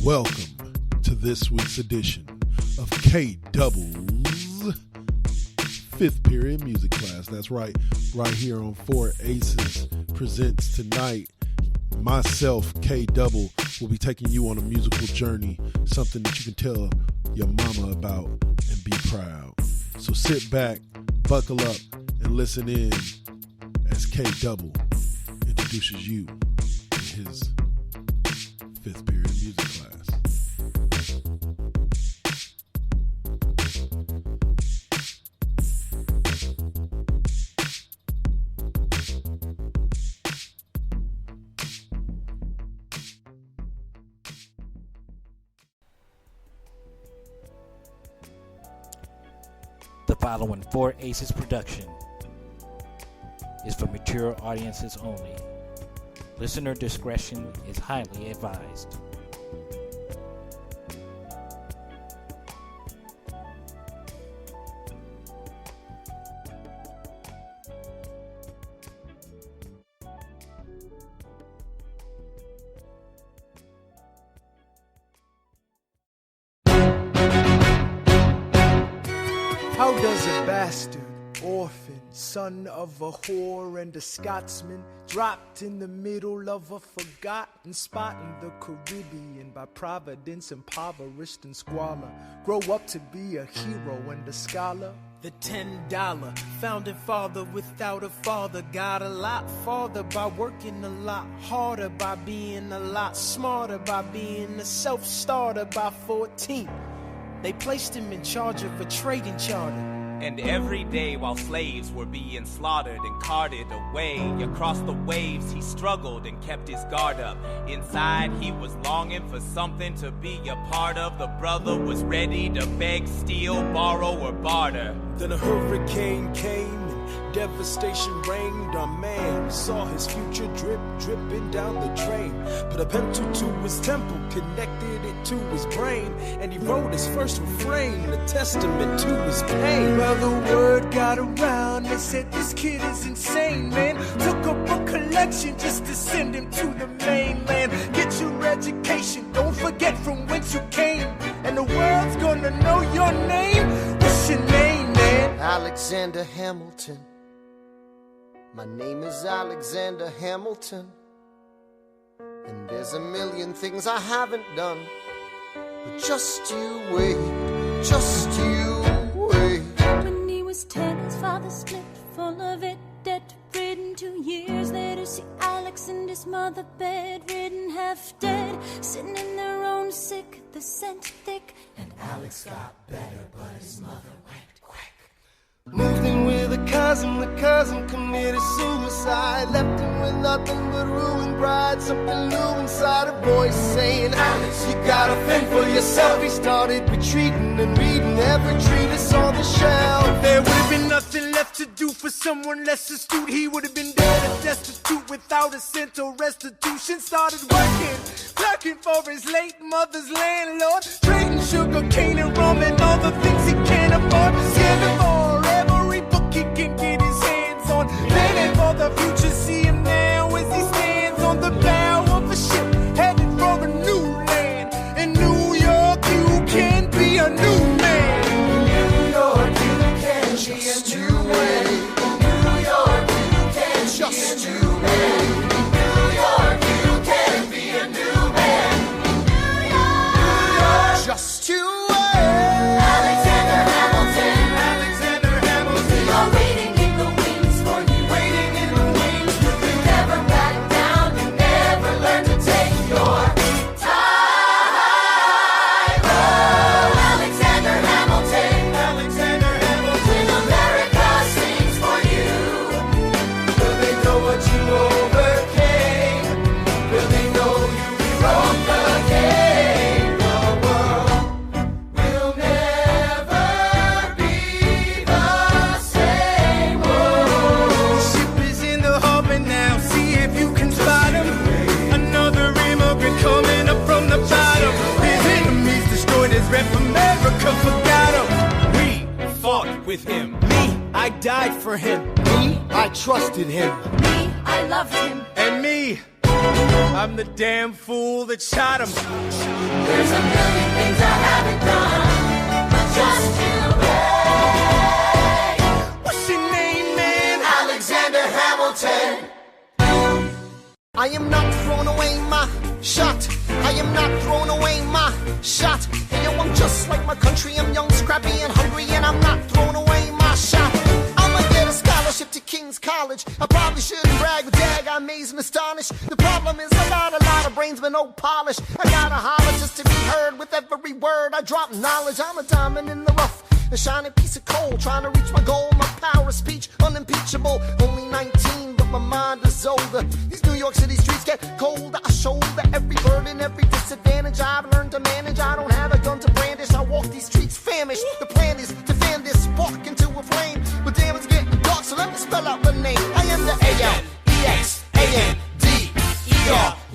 Welcome to this week's edition of K-Double's fifth period music class. That's right here on 4 Aces Presents tonight. Myself, K-Double, will be taking you on a musical journey, something that you can tell your mama about and be proud. So sit back, buckle up, and listen in as K-Double introduces you to his fifth period music class. The following 4 Aces production is for mature audiences only. Listener discretion is highly advised. How does a bastard, orphan, son of a whore and a Scotsman, dropped in the middle of a forgotten spot in the Caribbean, by providence impoverished and squalor, grow up to be a hero and a scholar? The $10 founding father without a father got a lot farther by working a lot harder, by being a lot smarter, by being a self-starter. By 14, they placed him in charge of a trading charter. And every day while slaves were being slaughtered and carted away across the waves, he struggled and kept his guard up. Inside he was longing for something to be a part of. The brother was ready to beg, steal, borrow, or barter. Then a hurricane came and devastation reigned. Our man saw his future dripping down the drain. Put a pencil to his temple, connected it to his brain, and he wrote his first refrain, a testament to his pain. Well, the word got around, they said this kid is insane, man. Took up a collection just to send him to the mainland. Get your education, don't forget from whence you came, and the world's gonna know your name. What's your name, man? Alexander Hamilton. My name is Alexander Hamilton, and there's a million things I haven't done, but just you wait, just you wait. When he was 10, his father split, full of it, debt-ridden. 2 years later, see Alex and his mother bedridden, half dead, sitting in their own sick, the scent thick. And Alex got better, but his mother went quick. Moved in with a cousin, the cousin committed suicide. Left him with nothing but ruined pride. Something new inside, a voice saying, Alex, you gotta fend for yourself. He started retreating and reading every treatise on the shelf. There would have been nothing left to do for someone less astute. He would have been dead and destitute without a cent or restitution. Started working for his late mother's landlord, trading sugar cane and rum and all the things he can't afford. Scamming for every book he can get his hands on. Planning for the future, see him now as he stands on the bow of a ship, headed for a new land. In New York, you can be a new man. In New York, you can just be a new man. New York, you can just be a new man. New York, you can be a new man. New York, just you wait. Alexander Hamilton. Alexander Hamilton. You're waiting in the wings for you. Waiting in the wings for you. You never back down, you never learn to take your time. Oh, Alexander Hamilton. Alexander Hamilton. When America sings for you. Will they know what you overcame? Will they know you rewrote the game? The world will never be the same. The ship is in the harbor now, see if you can spot him. Another immigrant coming up from the bottom. His enemies destroyed his rep, America forgot him. We fought with him. Me, I died for him. Me, I trusted him. Me, I loved him. And me, I'm the damn fool that shot him. There's a million things I haven't done, but just you wait. What's your name, man? Alexander Hamilton. I am not throwing away my shot. I am not throwing away my shot. And yo, I'm just like my country. I'm young, scrappy, and hungry, and I'm not throwing away my shot. I'ma get a scholarship to King's College. I probably shouldn't brag, but dag, I amaze and astonish. The problem is a lot of brains, but no polish. I gotta holler just to be heard with every word. I drop knowledge. I'm a diamond in the rough, a shining piece of coal, trying to reach my goal. My power of speech, unimpeachable. Only 19, but my mind is older. These New York City streets get colder. I shoulder every burden, every disadvantage I've learned to manage. I don't have a gun to brandish. I walk these streets famished. The plan is to fan this spark into a flame. But damn, it's getting dark, so let me spell out the name. I am the A-L-E-X-A-N-D-E-R.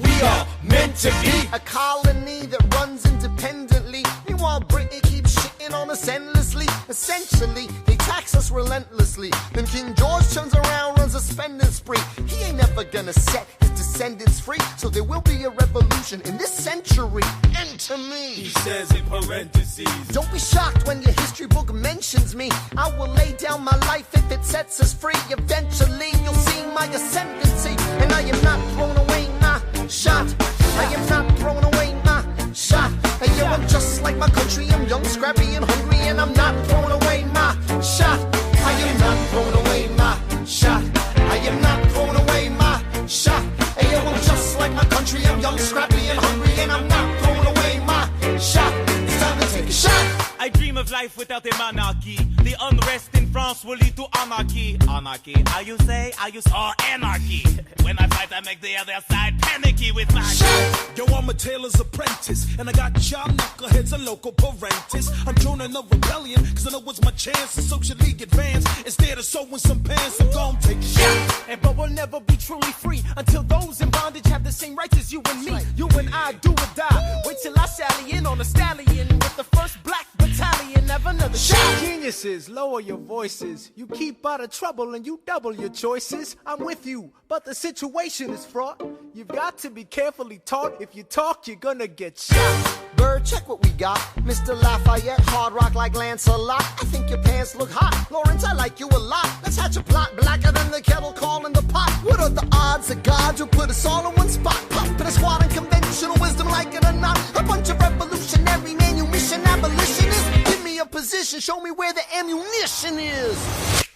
We are meant to be a colony that runs independently. Meanwhile, Britain keeps shitting on us endlessly. Essentially, they tax us relentlessly. Then King George turns around, runs a spending spree. He ain't never gonna set his descendants free. So there will be a revolution in this century. Enter me, he says in parentheses. Don't be shocked when your history book mentions me. I will lay down my life if it sets us free. Eventually, you'll see my ascendancy. And I am not throwing away my shot. I am not throwing away my shot. And yo, I'm just like my country. I'm young, scrappy, and hungry, and I'm not throwing away my shot. I am not throwing away my shot. I am not throwing away my shot. And yo, I'm just like my country. I'm young, scrappy, and hungry, and I'm not throwing away my shot. It's time to take a shot. I dream of life without a monarchy. The unrest in France will lead to anarchy. Anarchy, I use anarchy. When I fight, I make the other side panicky with my shot. Yo, I'm a tailor's apprentice, and I got y'all knuckleheads and local parentis. I'm joining a rebellion, cause I know it's my chance to socially advance. Instead of sewing some pants, I'm gon' take a shot. And but we'll never be truly free until those in bondage have the same rights as you and me. You and I do or die. Wait till I sally in on a stallion with the first black battalion. Have another shot. Geniuses, lower your voices. You keep out of trouble and you double your choices. I'm with you, but the situation is fraught. You've got to be carefully taught. If you talk, you're gonna get shot. Bird, check what we got. Mr. Lafayette, hard rock like Lancelot. I think your pants look hot. Lawrence, I like you a lot. Let's hatch a plot blacker than the kettle calling the pot. What are the odds that God will put us all in one spot? Pumping a squad in conventional wisdom like it or not. A bunch of revolutionary manumission abolitionists. Give me a position, show me where the ammunition is.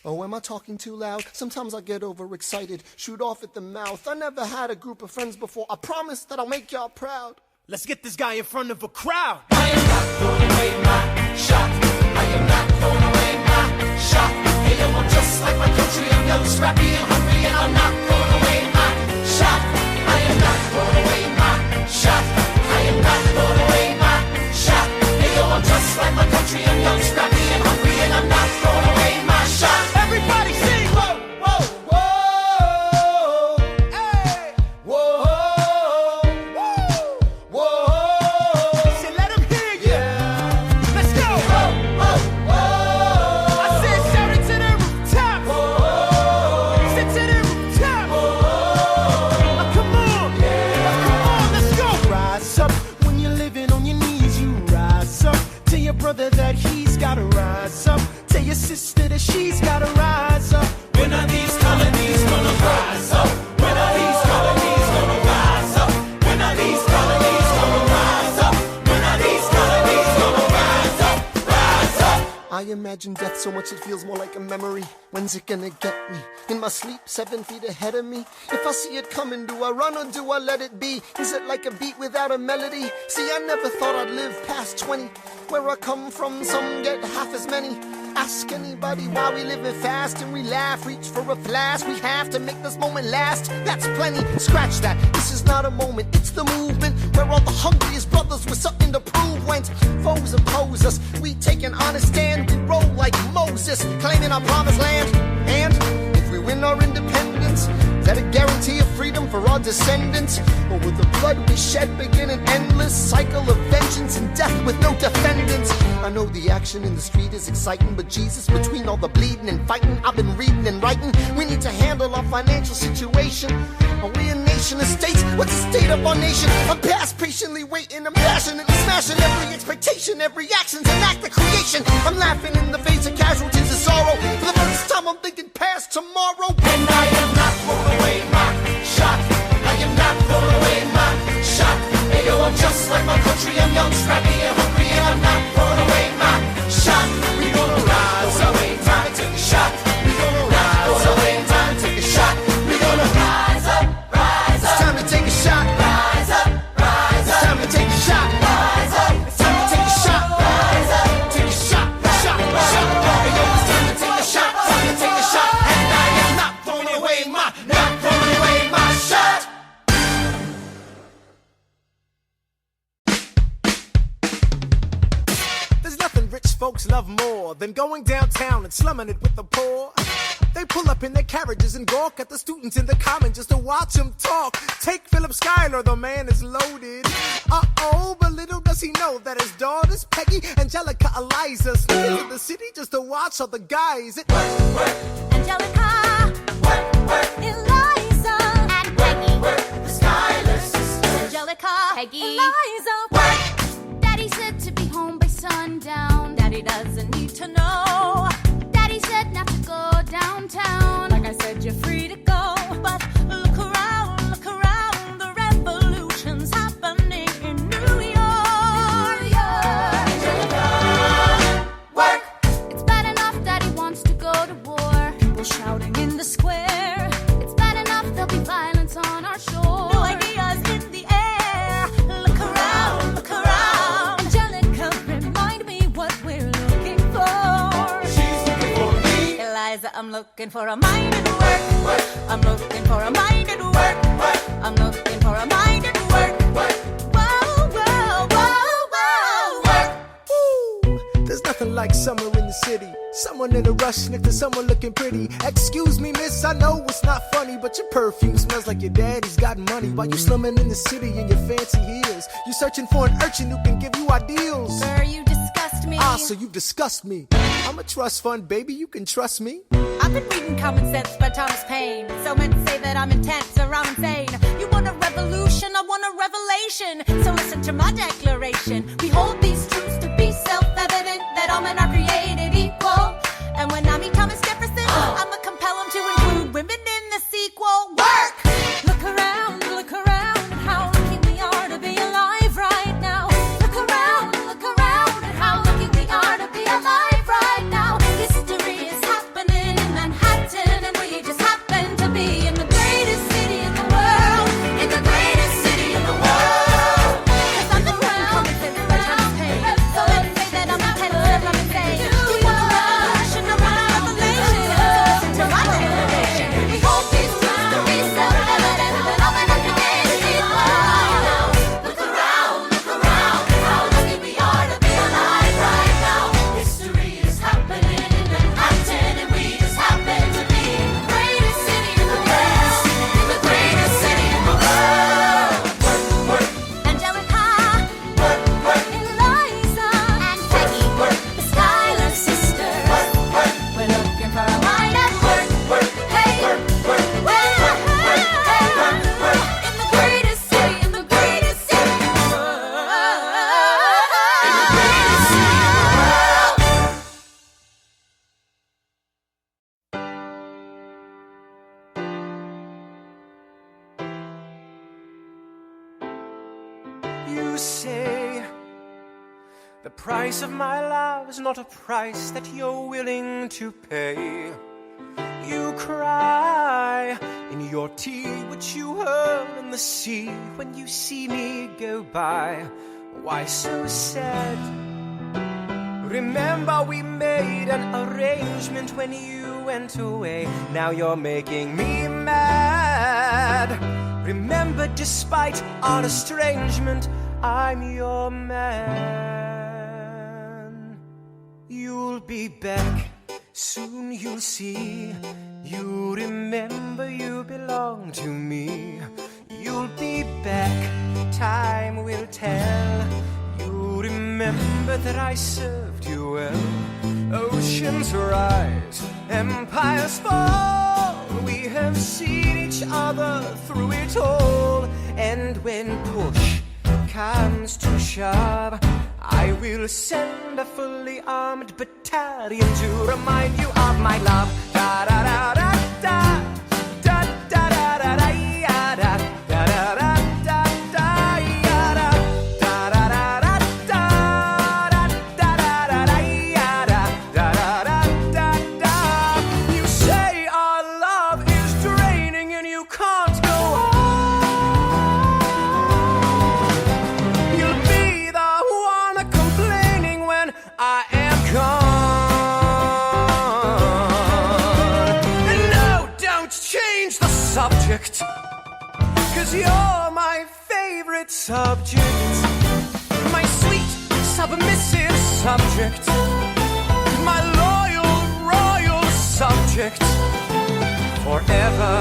Oh, am I talking too loud? Sometimes I get overexcited, shoot off at the mouth. I never had a group of friends before. I promise that I'll make y'all proud. Let's get this guy in front of a crowd. I am not throwing away my shot. I am not throwing away my shot. Hey, yo, I'm just like my country. I'm young, scrappy, and hungry, and I'm not throwing away my shot. I am not throwing away my shot. I am not throwing away my shot. Hey, yo, I'm just like my country. I'm young, scrappy, and hungry, and I'm not throwing away my shot. Everybody sing! Whoa, whoa, Whoa, hey, whoa, whoa. say let him hear you. Let's go. I said shout it to the rooftop. Sit to the rooftop. Come on, let's go. Rise up when you're living on your knees. You rise up. Tell your brother that he's gotta rise up. Tell your sister that she's gotta rise up. When are these colonies gonna rise up? When are these colonies gonna rise up? When are these colonies gonna rise up? When are these colonies gonna rise up? Rise up! I imagine death so much it feels more like a memory. When's it gonna get me? In my sleep, 7 feet ahead of me. If I see it coming, do I run or do I let it be? Is it like a beat without a melody? See, I never thought I'd live past 20. Where I come from, some get half as many. Ask anybody why we living fast and we laugh, reach for a flash. We have to make this moment last. That's plenty. Scratch that. This is not a moment. It's the movement where all the hungriest brothers with something to prove went. Foes oppose us. We take an honest stand. We roll like Moses, claiming our promised land. And if we win our independence, is that a guarantee of freedom for our descendants? Or will the blood we shed begin an endless cycle of vengeance and death with no defendants? I know the action in the street is exciting, but Jesus, between all the bleeding and fighting I've been reading and writing, we need to handle our financial situation. Are we a nation of states? What's the state of our nation? I'm past patiently waiting, I'm passionately smashing every expectation, every action's an act of creation. I'm laughing in the face of casualties of sorrow. For the first time I'm thinking past tomorrow. And I am not throwing away my shot. I am not throwing away my shot. Hey yo, I'm just like my country. I'm young, scrappy, and hungry, and I'm not throwing away my shot. We gonna rise up, time to take a shot. We gonna rise up, time to take a shot. We gonna rise up, rise up. It's time to take a shot. Rise up, rise It's up. time to take a shot. Rise up, It's time to take a shot. rise up. Take a shot, shot, shot. Hey yo, it's time to take a shot, time to take a shot. And I am not throwing away my shot. There's nothing rich folks love more than going downtown and slumming it with the poor. They pull up in their carriages and gawk at the students in the common just to watch them talk. Take Philip Schuyler, the man is loaded. Uh-oh, but little does he know that his daughters, Peggy, Angelica, Eliza, sneak into the city just to watch all the guys at work. Angelica, Eliza, and Peggy, The Schuyler sisters. Angelica, Peggy, Eliza, Daddy said to be home by sundown. Daddy doesn't need to know. Daddy said not to go downtown. Like I said, you're free to go. But look around, the revolution's happening in New York. Work. It's bad enough Daddy wants to go to war. People shouting in the square. It's bad enough there'll be violence on our shore. No ideas in the air. Look around, Angelica, remind me what we're looking for. She's looking for me. Eliza, I'm looking for a mind at work. I'm looking for a mind at work. I'm looking for a mind at work. Whoa, whoa, whoa, whoa, work. Ooh, there's nothing like summer in the city. Someone in a rush next to someone looking pretty. Excuse me, miss, I know it's not funny, but your perfume smells like your daddy's got money. While you slumming in the city in your fancy heels, you searching for an urchin who can give you ideals. sir, you disgust me. Ah, so you disgust me. I'm a trust fund, baby, you can trust me. I've been reading Common Sense by Thomas Paine. So men say that I'm intense or I'm insane. You want a revolution, I want a revelation. So listen to my declaration. We hold these truths to be self-evident, that all men are created equal. And when I meet Thomas Jefferson, I'ma compel him to include women in the sequel. Work! Look around, how lucky we are to be alive right now. Look around, how lucky we are to be alive right now. History is happening in Manhattan, and we just happen to be in the greatest city in the world. In the greatest city in the world. 'Cause I'm around, So let's say that I'm intense and I'm insane. you want a revolution, I want a revelation. Listen to my declaration. We hold these truths to be self-evident, that all men are created equal. Look around, how lucky we are to be alive right now. History is happening in Manhattan, and we just happen to be in the greatest city in the world. In the greatest city in the world. Angelica, Eliza, and Peggy, the Schuyler sisters. We're looking for a mind at work. Hey, in the greatest city, in the greatest city in the world. In the greatest city in the world. You say the price of my love is not a price that you're willing to pay. You cry in your tea, which you hurl in the sea when you see me go by. Why so sad? Remember we made an arrangement when you went away. Now you're making me mad. Remember, despite our estrangement, I'm your man. You'll be back, soon you'll see. You remember you belong to me. you'll be back. Time will tell. You remember that I served you well. Oceans rise, empires fall. We have seen each other through it all. And when push comes to shove, I will send a fully armed battalion to remind you of my love. Da da da da da. Da da da da da ya da. Da da da da da ya da. Da da da da da. Da da da da ya da. Da da da da da. You say our love is draining and you can't go on. You'll be the one complaining when I am gone. And no, don't change the subject, 'cause you're my favorite subject. My sweet, submissive subject. My loyal, royal subject. Forever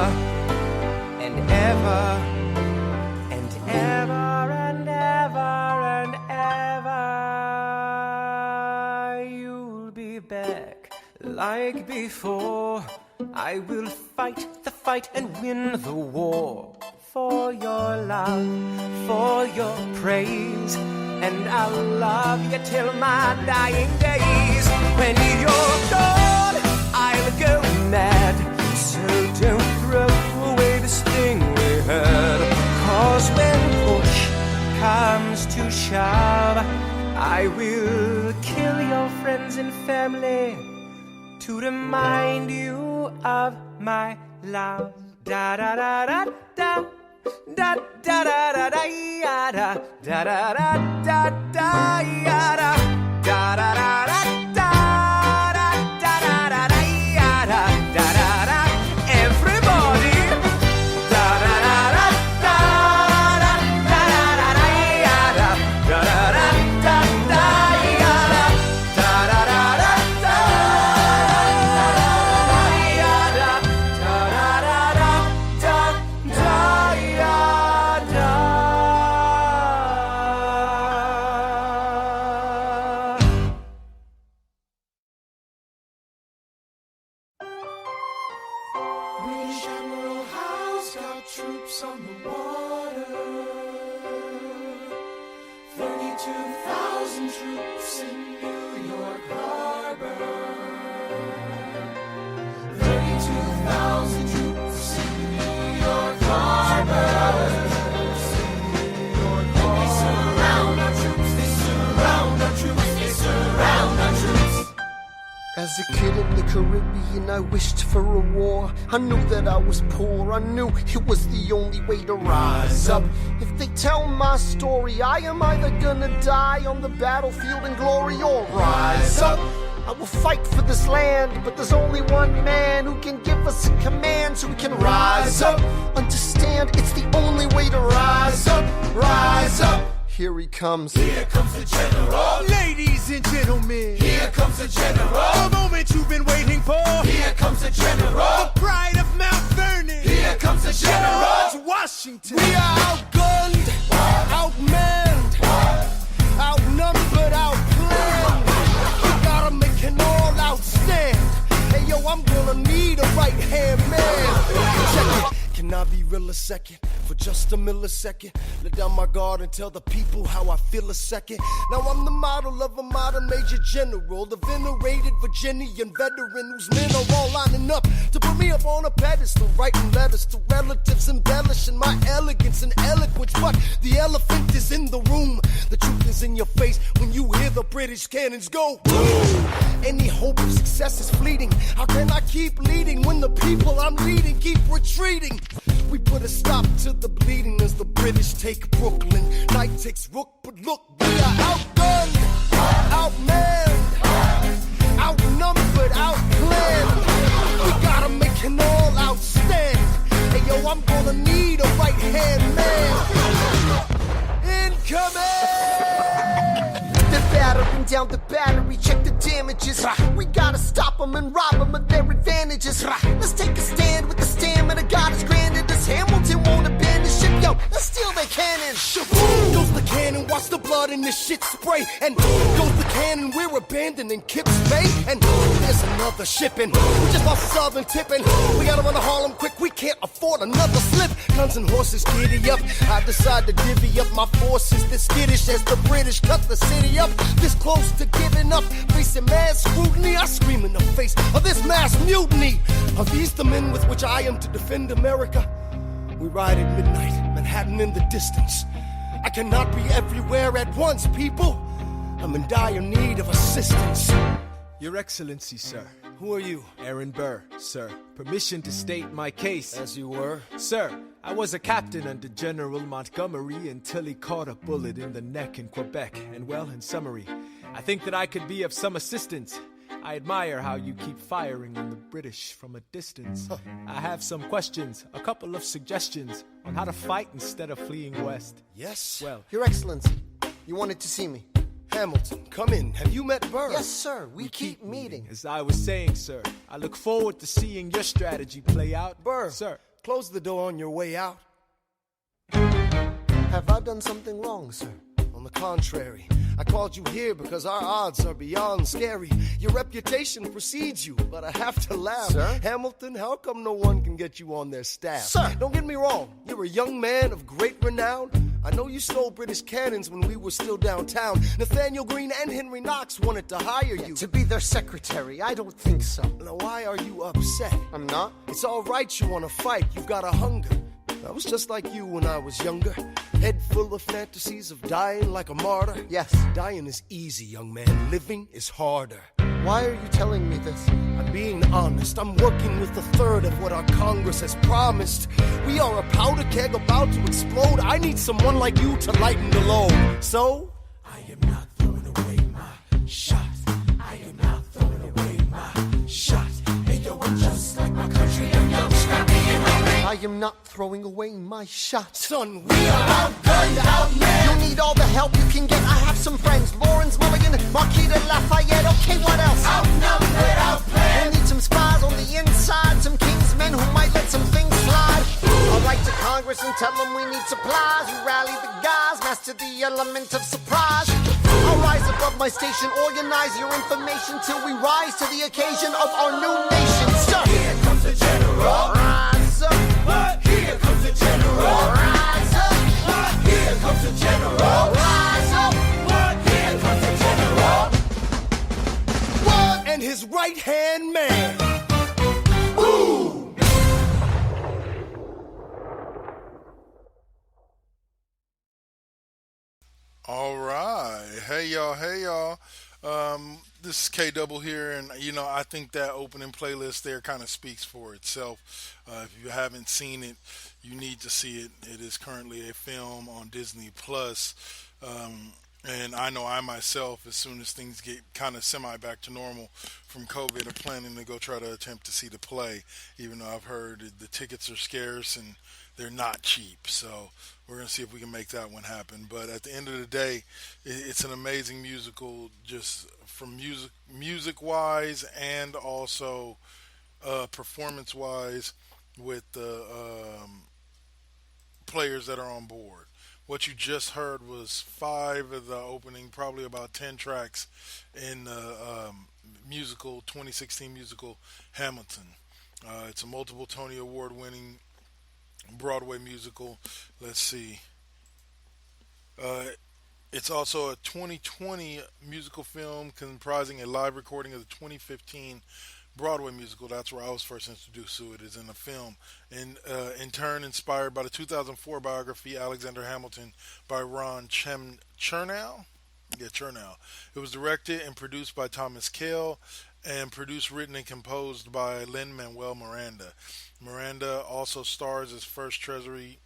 and ever and ever and ever and ever. You'll be back like before. I will fight the fight and win the war. For your love, for your praise. And I'll love you till my dying days. When you're gone, I'll go mad. So don't throw away this thing we had. 'Cause when push comes to shove, I will kill your friends and family to remind you of my love. Da da da da da. Da da da da da ya da. Da da da da da ya da. Da da da da da. Da da da da da ya da. Da da da. Everybody. Da da da da da. Da da da da ya da. Da da da da da ya da. Da da da da da. Ya da. Da da da da da da ya da. British Admiral Howe's got troops on the water. 32,000 troops in New York Harbor. 32,000 troops in New York Harbor. They surround our troops, they surround our troops, they surround our troops. As a kid in the Caribbean, I wished for a war. I knew that I was poor, I knew it was the only way to rise up. If they tell my story, I am either gonna die on the battlefield in glory or rise up. I will fight for this land, but there's only one man who can give us a command so we can rise up. Understand, it's the only way to rise up, rise up. Here he comes. Here comes the general. Ladies and gentlemen, Here comes the general. the moment you've been waiting for. Here comes the general. The pride of Mount Vernon. Here comes the general. George Washington. We are outgunned, outmanned, outnumbered, outplanned. We gotta make an all-out stand. Hey yo, I'm gonna need a right-hand man. Check it. Can I be real a second? For just a millisecond, let down my guard and tell the people how I feel a second. Now I'm the model of a modern major general, the venerated Virginian veteran whose men are all lining up to put me up on a pedestal, writing letters to relatives, embellishing my elegance and eloquence. But the elephant is in the room. The truth is in your face when you hear the British cannons go boom. Any hope of success is fleeting. How can I keep leading when the people I'm leading keep retreating? We put a stop to the bleeding as the British take Brooklyn. Night takes Rook, but look, we are outgunned, outmanned, outnumbered, outplanned. We gotta make an all-out stand. Hey yo, I'm gonna need a right-hand man. Incoming! They're battering down the battery, check the damages. We gotta stop them and rob them of their advantages. Let's take a stand with the stamina God has granted us. Hamilton won't abandon ship. yo, let's steal their cannon. Shaboom! Goes the cannon, watch the blood in this shit spray. And goes the cannon, we're abandoning Kips Bay. And there's another shipping. We just lost Southern tipping. We gotta run to Harlem quick, we can't afford another slip. Guns and horses giddy up. I decide to divvy up my forces. This skittish as the British cut the city up. This close to giving up, facing mad scrutiny. I scream in the face of this mass mutiny. Are these the men with which I am to defend America? We ride at midnight, Manhattan in the distance. I cannot be everywhere at once, people. I'm in dire need of assistance. Your Excellency, sir. Who are you? Aaron Burr, sir. Permission to state my case. As you were. Sir, I was a captain under General Montgomery until he caught a bullet in the neck in Quebec. And well, in summary, I think that I could be of some assistance. I admire how you keep firing on the British from a distance. I have some questions, a couple of suggestions on how to fight instead of fleeing west. Yes? Well, Your Excellency, you wanted to see me. Hamilton, come in. Have you met Burr? Yes, sir. We keep meeting. as I was saying, sir, I look forward to seeing your strategy play out. Burr, Sir, close the door on your way out. Have I done something wrong, sir? On the contrary, I called you here because our odds are beyond scary. Your reputation precedes you, but I have to laugh. Sir? Hamilton, how come no one can get you on their staff? Sir! Don't get me wrong, you're a young man of great renown. I know you stole British cannons when we were still downtown. Nathaniel Greene and Henry Knox wanted to hire you. To be their secretary, I don't think so. Now why are you upset? I'm not. It's all right you want to fight, you've got a hunger. I was just like you when I was younger. Head full of fantasies of dying like a martyr. Yes. Dying is easy, young man. Living is harder. Why are you telling me this? I'm being honest. I'm working with a third of what our Congress has promised. We are a powder keg about to explode. I need someone like you to lighten the load. So, I am not throwing away my shot. I am not throwing away my shot. Hey yo, I'm just like my country. I'm young, scrappy, and hungry. I am not throwing away my shot. son, we are outgunned, outmanned. You need all the help you can get. I have some friends. Lawrence Mulligan, Marquis de Lafayette. Okay, what else? Outnumbered, outplanned. We'll need some spies on the inside. Some kingsmen who might let some things slide. I'll write to Congress and tell them we need supplies. We rally the guys, master the element of surprise. I'll rise above my station, organize your information till we rise to the occasion of our new nation. Sir, Here comes the general. rise up. What? Here comes the general. Rise up. What? Here comes the general. Rise up. What? Here comes the general. and his right-hand man. All right. Hey, y'all. Hey, y'all. This is K Double here, and I think that opening playlist there kind of speaks for itself. If you haven't seen it, you need to see it. It is currently a film on Disney Plus, and I know I myself, as soon as things get kind of semi back to normal from COVID, are planning to go try to attempt to see the play, even though I've heard the tickets are scarce and they're not cheap. So we're going to see if we can make that one happen. But at the end of the day, it's an amazing musical, just from music-wise and also performance-wise with the players that are on board. What you just heard was 5 of the opening, probably about 10 tracks in the 2016 musical Hamilton. It's a multiple Tony Award-winning Broadway musical. Let's see. It's also a 2020 musical film comprising a live recording of the 2015 Broadway musical. That's where I was first introduced to it, is in a film. And in turn, inspired by the 2004 biography Alexander Hamilton by Ron Chernow. Yeah, Chernow. It was directed and produced by Thomas Kail and produced, written, and composed by Lin Manuel Miranda. Miranda also stars as First Treasury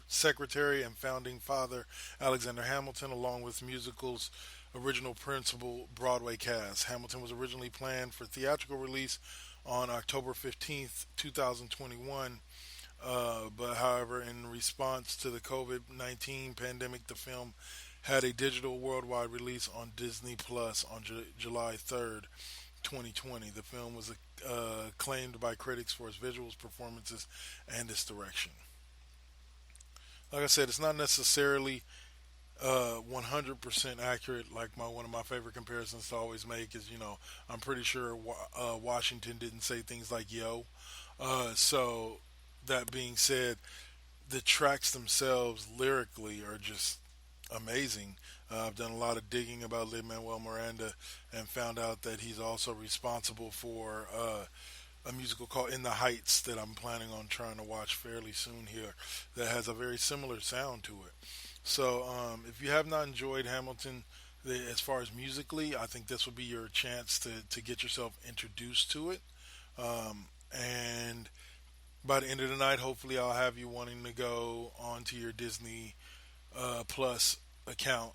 Secretary and Founding Father Alexander Hamilton, along with musical's original principal Broadway cast. Hamilton was originally planned for theatrical release on October 15th, 2021, but however, in response to the COVID-19 pandemic, the film had a digital worldwide release on Disney Plus on July 3rd, 2020. The film was acclaimed by critics for its visuals, performances, and its direction. like I said, it's not necessarily 100% accurate. Like one of my favorite comparisons to always make is, I'm pretty sure Washington didn't say things like yo. So that being said, the tracks themselves lyrically are just amazing. I've done a lot of digging about Lin Manuel Miranda and found out that he's also responsible for a musical called In the Heights that I'm planning on trying to watch fairly soon here that has a very similar sound to it. So if you have not enjoyed Hamilton as far as musically, I think this will be your chance to get yourself introduced to it. And by the end of the night, hopefully I'll have you wanting to go onto your Disney Plus account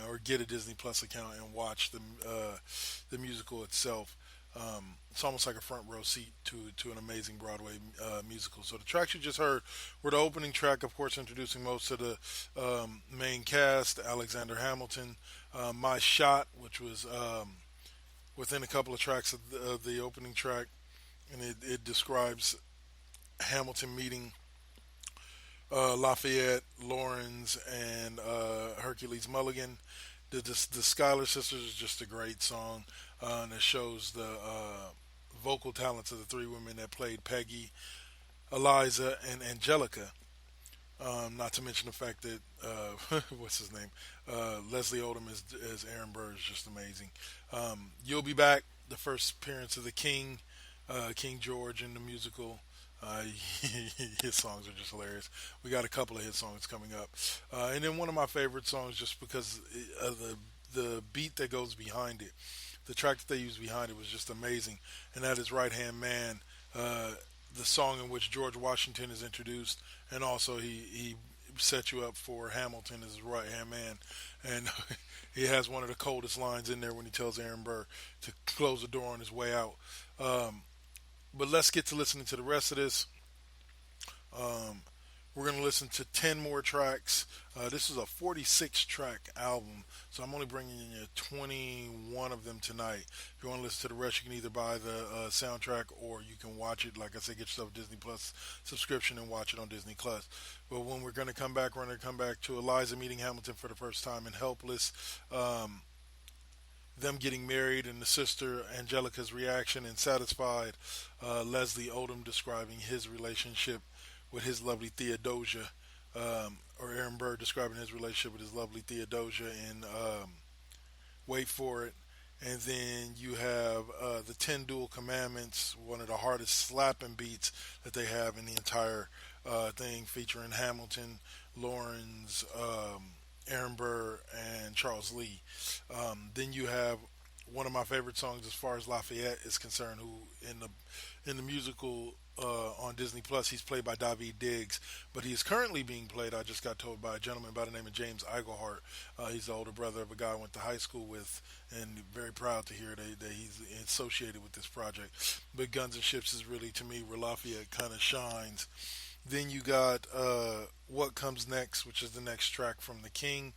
or get a Disney Plus account and watch the musical itself. It's almost like a front row seat to an amazing Broadway musical. So the tracks you just heard were the opening track, of course, introducing most of the main cast, Alexander Hamilton, My Shot, which was within a couple of tracks of the opening track, and it describes Hamilton meeting Lafayette, Lawrence, and Hercules Mulligan. The Schuyler Sisters is just a great song, and it shows the vocal talents of the three women that played Peggy, Eliza, and Angelica. Not to mention the fact that what's his name, Leslie Odom as Aaron Burr is just amazing. You'll Be Back, the first appearance of the King, King George in the musical. His songs are just hilarious. We got a couple of his songs coming up, and then one of my favorite songs, just because of the beat that goes behind it. The track that they used behind it was just amazing, and that is Right Hand Man, the song in which George Washington is introduced, and also he set you up for Hamilton as his right hand man, and he has one of the coldest lines in there when he tells Aaron Burr to close the door on his way out. But let's get to listening to the rest of this. We're going to listen to 10 more tracks. This is a 46-track album, so I'm only bringing you 21 of them tonight. If you want to listen to the rest, you can either buy the soundtrack or you can watch it. Like I said, get yourself a Disney Plus subscription and watch it on Disney Plus. But when we're going to come back, we're going to come back to Eliza meeting Hamilton for the first time in Helpless. Them getting married and the sister Angelica's reaction in Satisfied. Leslie Odom describing his relationship with his lovely Theodosia, or Aaron Burr describing his relationship with his lovely Theodosia in Wait For It. And then you have the 10 Dual Commandments, one of the hardest slapping beats that they have in the entire thing, featuring Hamilton, Lawrence, Aaron Burr, and Charles Lee. Then you have one of my favorite songs as far as Lafayette is concerned, who in the musical on Disney Plus, he's played by Daveed Diggs, but he is currently being played, I just got told, by a gentleman by the name of James Iglehart. He's the older brother of a guy I went to high school with, and very proud to hear that he's associated with this project. But Guns and Ships is really, to me, where Lafayette kind of shines. Then you got What Comes Next, which is the next track from The King.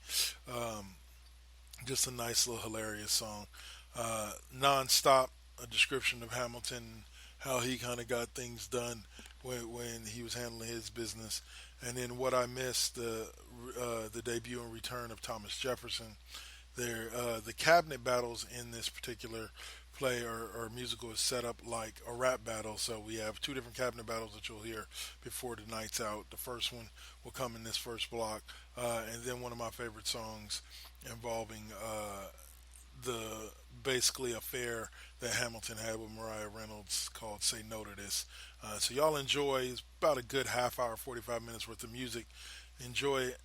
Just a nice little hilarious song. Nonstop, a description of Hamilton, how he kind of got things done when he was handling his business. And then What I Missed, the debut and return of Thomas Jefferson. The cabinet battles in this particular play or musical is set up like a rap battle. So we have two different cabinet battles that you'll hear before the night's out. The first one will come in this first block. And then one of my favorite songs involving the basically affair that Hamilton had with Mariah Reynolds called Say No to This. So y'all enjoy. It's about a good half hour, 45 minutes worth of music. Enjoy it,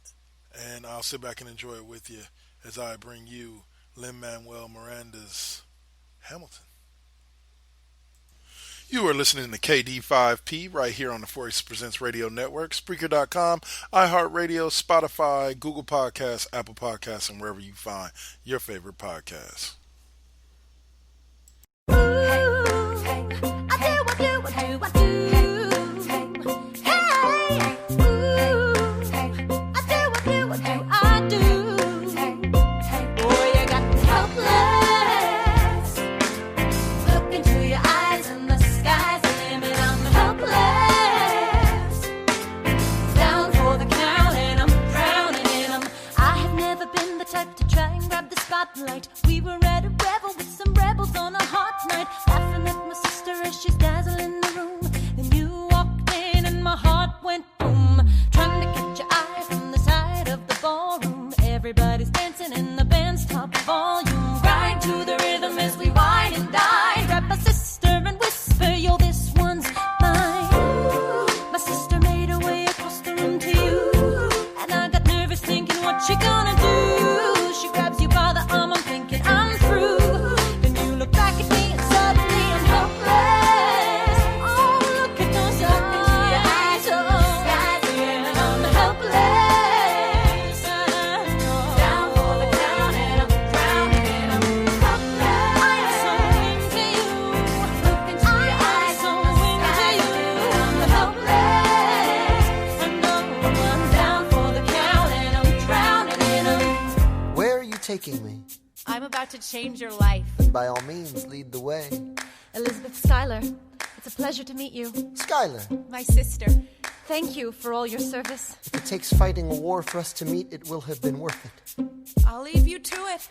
and I'll sit back and enjoy it with you as I bring you Lin Manuel Miranda's Hamilton. You are listening to KD5P right here on the 4Aces Presents Radio Network, Spreaker.com, iHeartRadio, Spotify, Google Podcasts, Apple Podcasts, and wherever you find your favorite podcasts. Down for the count. spotlight. We were at a revel with some rebels on a hot night, laughing at my sister as she's dazzling the room. Then you walked in and my heart went boom, trying to catch your eye from the side of the ballroom. Everybody's dancing and the band's top volume. Ride to the rhythm as we wine and dine. Grab my sister and whisper, yo, this one's mine. My sister made her way across the room to you, and I got nervous thinking, what she gonna do? She grabs you by the arm, I'm thinking I'm through. Then you look back at me and suddenly I'm helpless. Oh, look at those eyes, oh, yeah, I'm helpless. Down for the count and I'm drowning and I'm helpless. I'm so into you. Look into your eyes, so into you. I'm helpless. I know I'm down for the count and I'm drowning and I'm. Where are you taking me? I'm about to change your life. Then by all means, lead the way. Elizabeth Schuyler, it's a pleasure to meet you. Skylar, My sister. Thank you for all your service. if it takes fighting a war for us to meet, it will have been worth it. I'll leave you to it.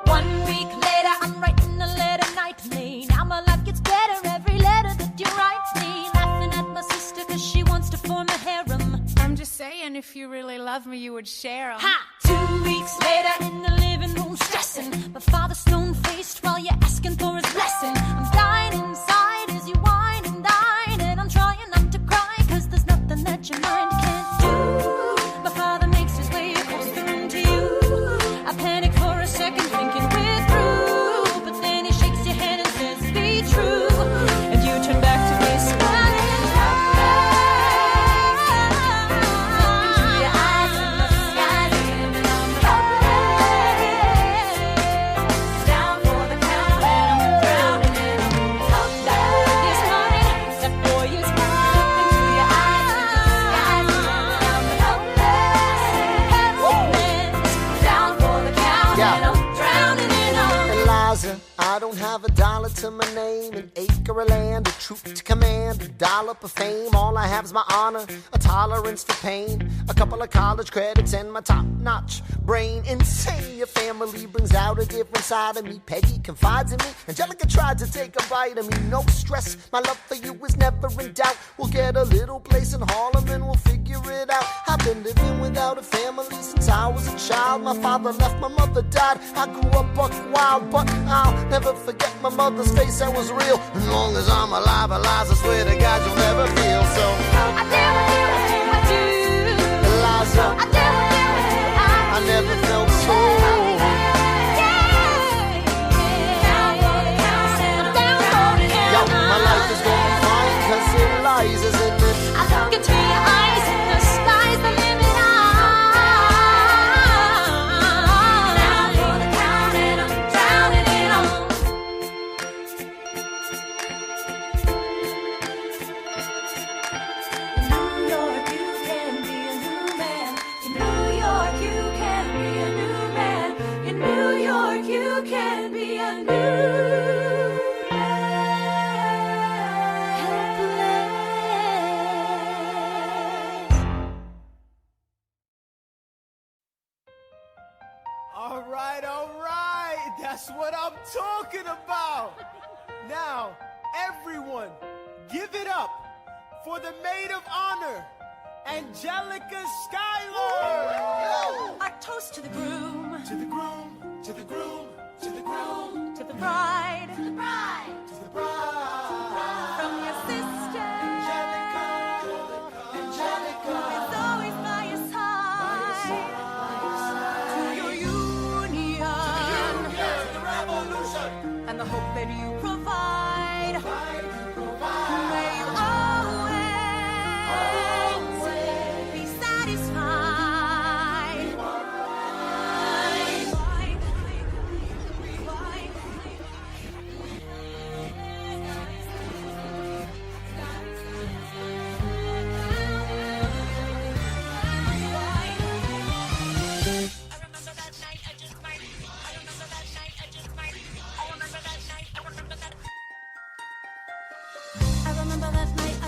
1 week later, I'm writing a letter nightly. Now my life gets better every letter that you write me. Laughing at my sister cause she wants to form a harem. I'm just saying, if you really love me, you would share 'em. Ha! 2 weeks later in the living room stressing. My father's stone-faced while you're asking for his blessing. I'm dying inside as you whine and dine, and I'm trying not to cry cause there's nothing that your mind can't do. My father makes his way across the room to you. I panic for a second thinking we're through, but then he shakes your hand and says be true, and you turn back to me smiling. Your eyes in the skies and I'm helpless. Down for the count and I'm drowning and I'm helpless. Yes, honey, that boy is mine. Into your eyes in the skies and I'm helpless. Down for the count Yeah. and I'm drowning and I'm. Eliza, I don't have a dollar to my name, an acre of land, a troop to command, a dollop of fame. All I have is my honor, a tolerance for pain, a couple of college credits, and my top-notch brain. Insane, your family brings out a different side of me. Peggy confides in me, Angelica tried to take a bite of me. No stress, my love for you is never in doubt. We'll get a little place in Harlem and we'll figure it out. I've been living without a family since I was a child. My father left, my mother died. I grew up buck wild, but I'll never forget my mother's face, that was real. As long as I'm alive, Eliza, I swear to God you'll never feel so. I never do, I do. Eliza, I never do, I never felt so. Yo, my life is going fine, cause Eliza's in it. I look into your eyes and the sky's the limit. Down for the count and I'm drowning in 'em. In New York, you can be a new man. In New York, you can be a new man. In New York, you can be a new man. All right, that's what I'm talking about. Now, everyone, give it up for the maid of honor, Angelica Schuyler. Our toast to the groom, To the groom, to the groom, to the groom, to the bride, to the bride. from your sister, Angelica, who Angelica. is always by your side, to your union, The revolution. and the hope that you provide. May you always be satisfied.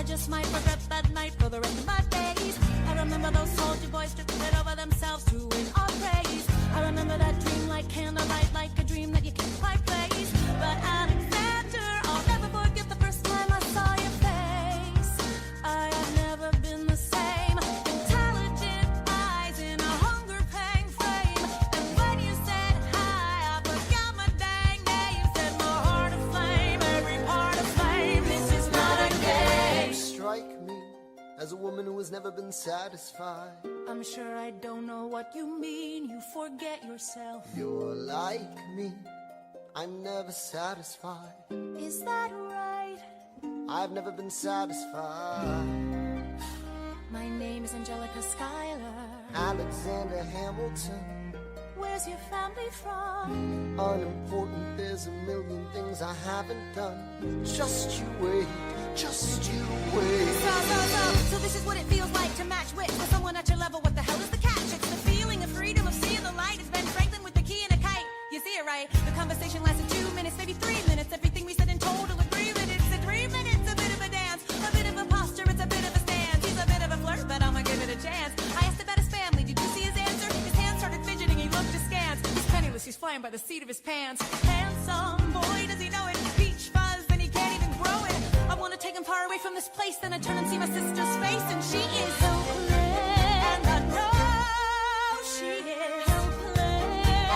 just might regret that night for the rest of my days. I remember those soldier boys tripping it over themselves to win our praise. I remember that has never been satisfied. I'm sure I don't know what you mean. You forget yourself. You're like me, I'm never satisfied. Is that right? I've never been satisfied. My name is Angelica Schuyler. Alexander Hamilton. Where's your family from? Unimportant, there's a million things I haven't done. Just you wait, just you wait. So this is what it feels like to match wits with someone at your level. What the hell is the catch? It's the feeling of freedom, of seeing the light. It's Ben Franklin with the key and a kite. You see it right? The conversation lasted 2 minutes, maybe 3 minutes. Everything we said in total agreement. It's a 3 minutes, a bit of a dance, a bit of a posture, it's a bit of a stance. He's a bit of a flirt, but I'ma give it a chance. I asked about his family, did you see his answer? His hands started fidgeting, he looked askance. He's penniless, he's flying by the seat of his pants. Handsome, boy, does he know it? Peach fuzz, and he can't even grow it. I wanna take him far away from this place, then I turn and see my sister's face, and she is hopeless. And I know she is hopeless.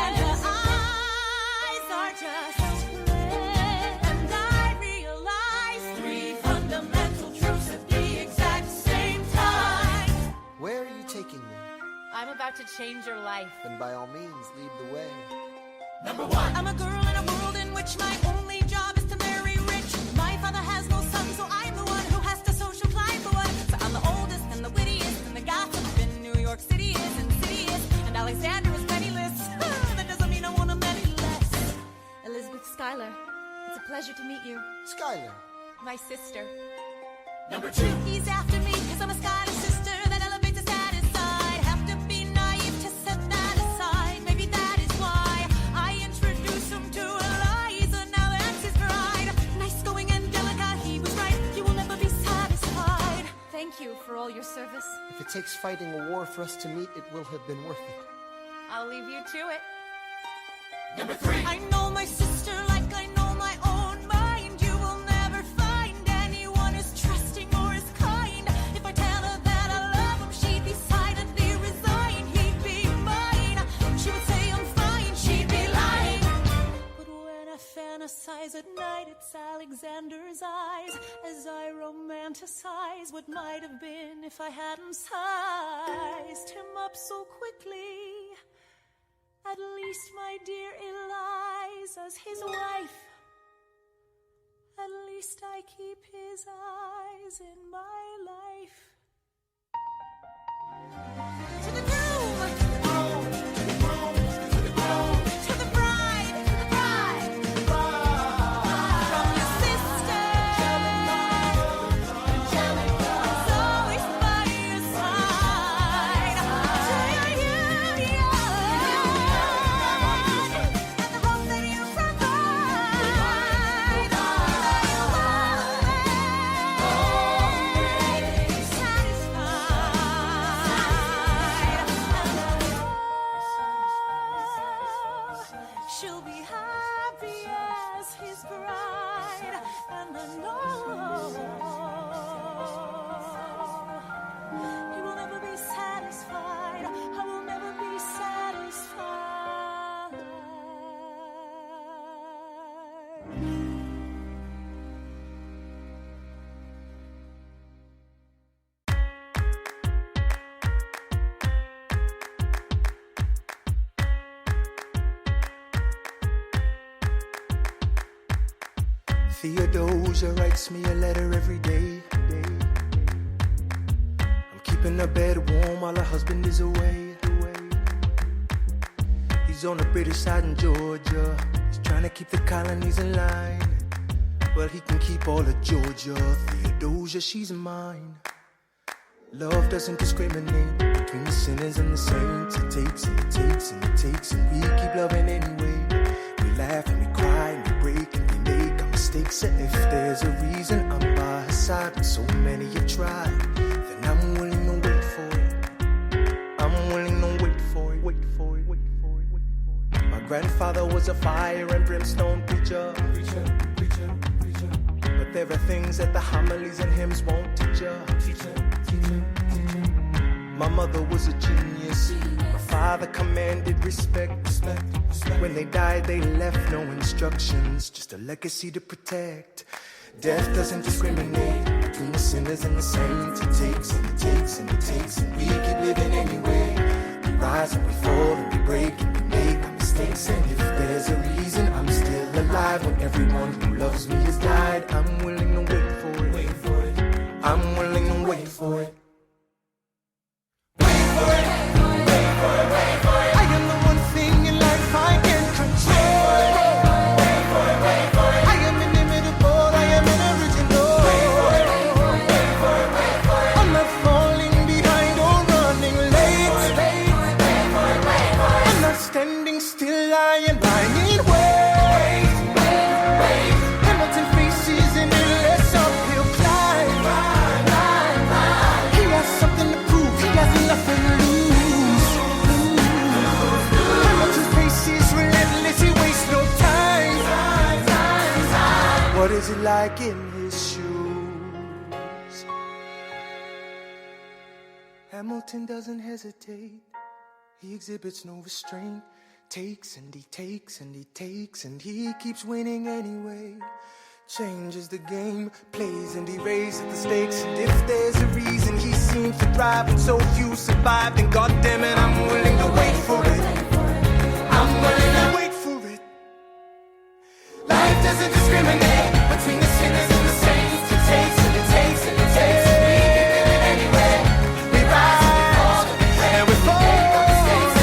And her eyes are just hopeless. And I realize 3 fundamental truths at the exact same time. Where are you taking me? I'm about to change your life. Then by all means, lead the way. Number 1. I'm a girl in a world in which my only job is to marry rich. My father has no son, so I'm the one who has to social climb for one. So I'm the oldest and the wittiest and the gossip in New York City is insidious. And Alexander is penniless. That doesn't mean I want him any less. Elizabeth Schuyler, it's a pleasure to meet you. Schuyler. My sister. Number 2. He's after me because I'm a Schuyler sister that elevates his status side. Have to be naive to set that aside. Maybe that is why I introduced him to Eliza. Now that's his bride. Nice going, Angelica, he was right. You will never be satisfied. Thank you for all your service. If it takes fighting a war for us to meet, it will have been worth it. I'll leave you to it. Number 3. I know my sister like I know my own mind. You will never find anyone as trusting or as kind. If I tell her that I love him, she'd be silently resigned. He'd be mine. She would say I'm fine. She'd be lying. But when I fantasize at night, it's Alexander's eyes as I romanticize what might have been if I hadn't sized him up so quickly. At least, my dear Eliza's his wife. At least I keep his eyes in my life. To the groom, to the groom, to the groom, to the groom, to the bride, to the bride, to the bride. From your sister, Angelica, is always by your side. To your union, and the hope that you provide. She'll be happy as his bride, and I know he will never be satisfied. I will never be satisfied. Theodosia writes me a letter every day. I'm keeping her bed warm while her husband is away. He's on the British side in Georgia. He's trying to keep the colonies in line. Well, he can keep all of Georgia. Theodosia, she's mine. Love doesn't discriminate between the sinners and the saints. It takes and it takes and it takes, and we keep loving anyway. We laugh and we cry and we break and we make our mistakes. And if there's a reason I'm by her side when so many have tried, then I'm willing to wait for it. I'm willing to wait for it, wait for it, wait for it, wait for it. My grandfather was a fire and brimstone preacher. But there are things that the homilies and hymns won't teach ya. My mother was a genius. My father commanded respect. When they died, they left no instructions, just a legacy to protect. Death doesn't discriminate between the sinners and the saints. It takes and it takes and it takes, and we keep living anyway. We rise and we fall and we break and we make our mistakes. And if there's a reason I'm still alive when everyone who loves me has died, I'm willing to wait for it. Wait for it. I'm willing to wait for it. Wait for it. Wait for it. Wait for it. I am the one thing in life I can control. Wait for it. Wait for it. I am inimitable. I am an original. Wait for it. Wait for it. Wait for it. Wait for it. I'm not falling behind or running late. Wait for it. Wait for it. Wait for it. I'm not standing still. I am lying in wait. Wait. Hamilton faces in a less uphill climb. He has something to prove. He has nothing to lose. Hamilton's pace is relentless. He wastes no time. What is it like in his shoes? Hamilton doesn't hesitate. He exhibits no restraint. Takes and he takes and he takes, and he keeps winning anyway. Changes the game, plays and he raises the stakes. And if there's a reason he seems to thrive and so few survive, then goddammit, I'm willing to wait for it. I'm willing to wait for it. Life doesn't discriminate between the sinners and the saints. It takes and it takes and it takes, and we keep living anyway. We rise and we fall and we fall.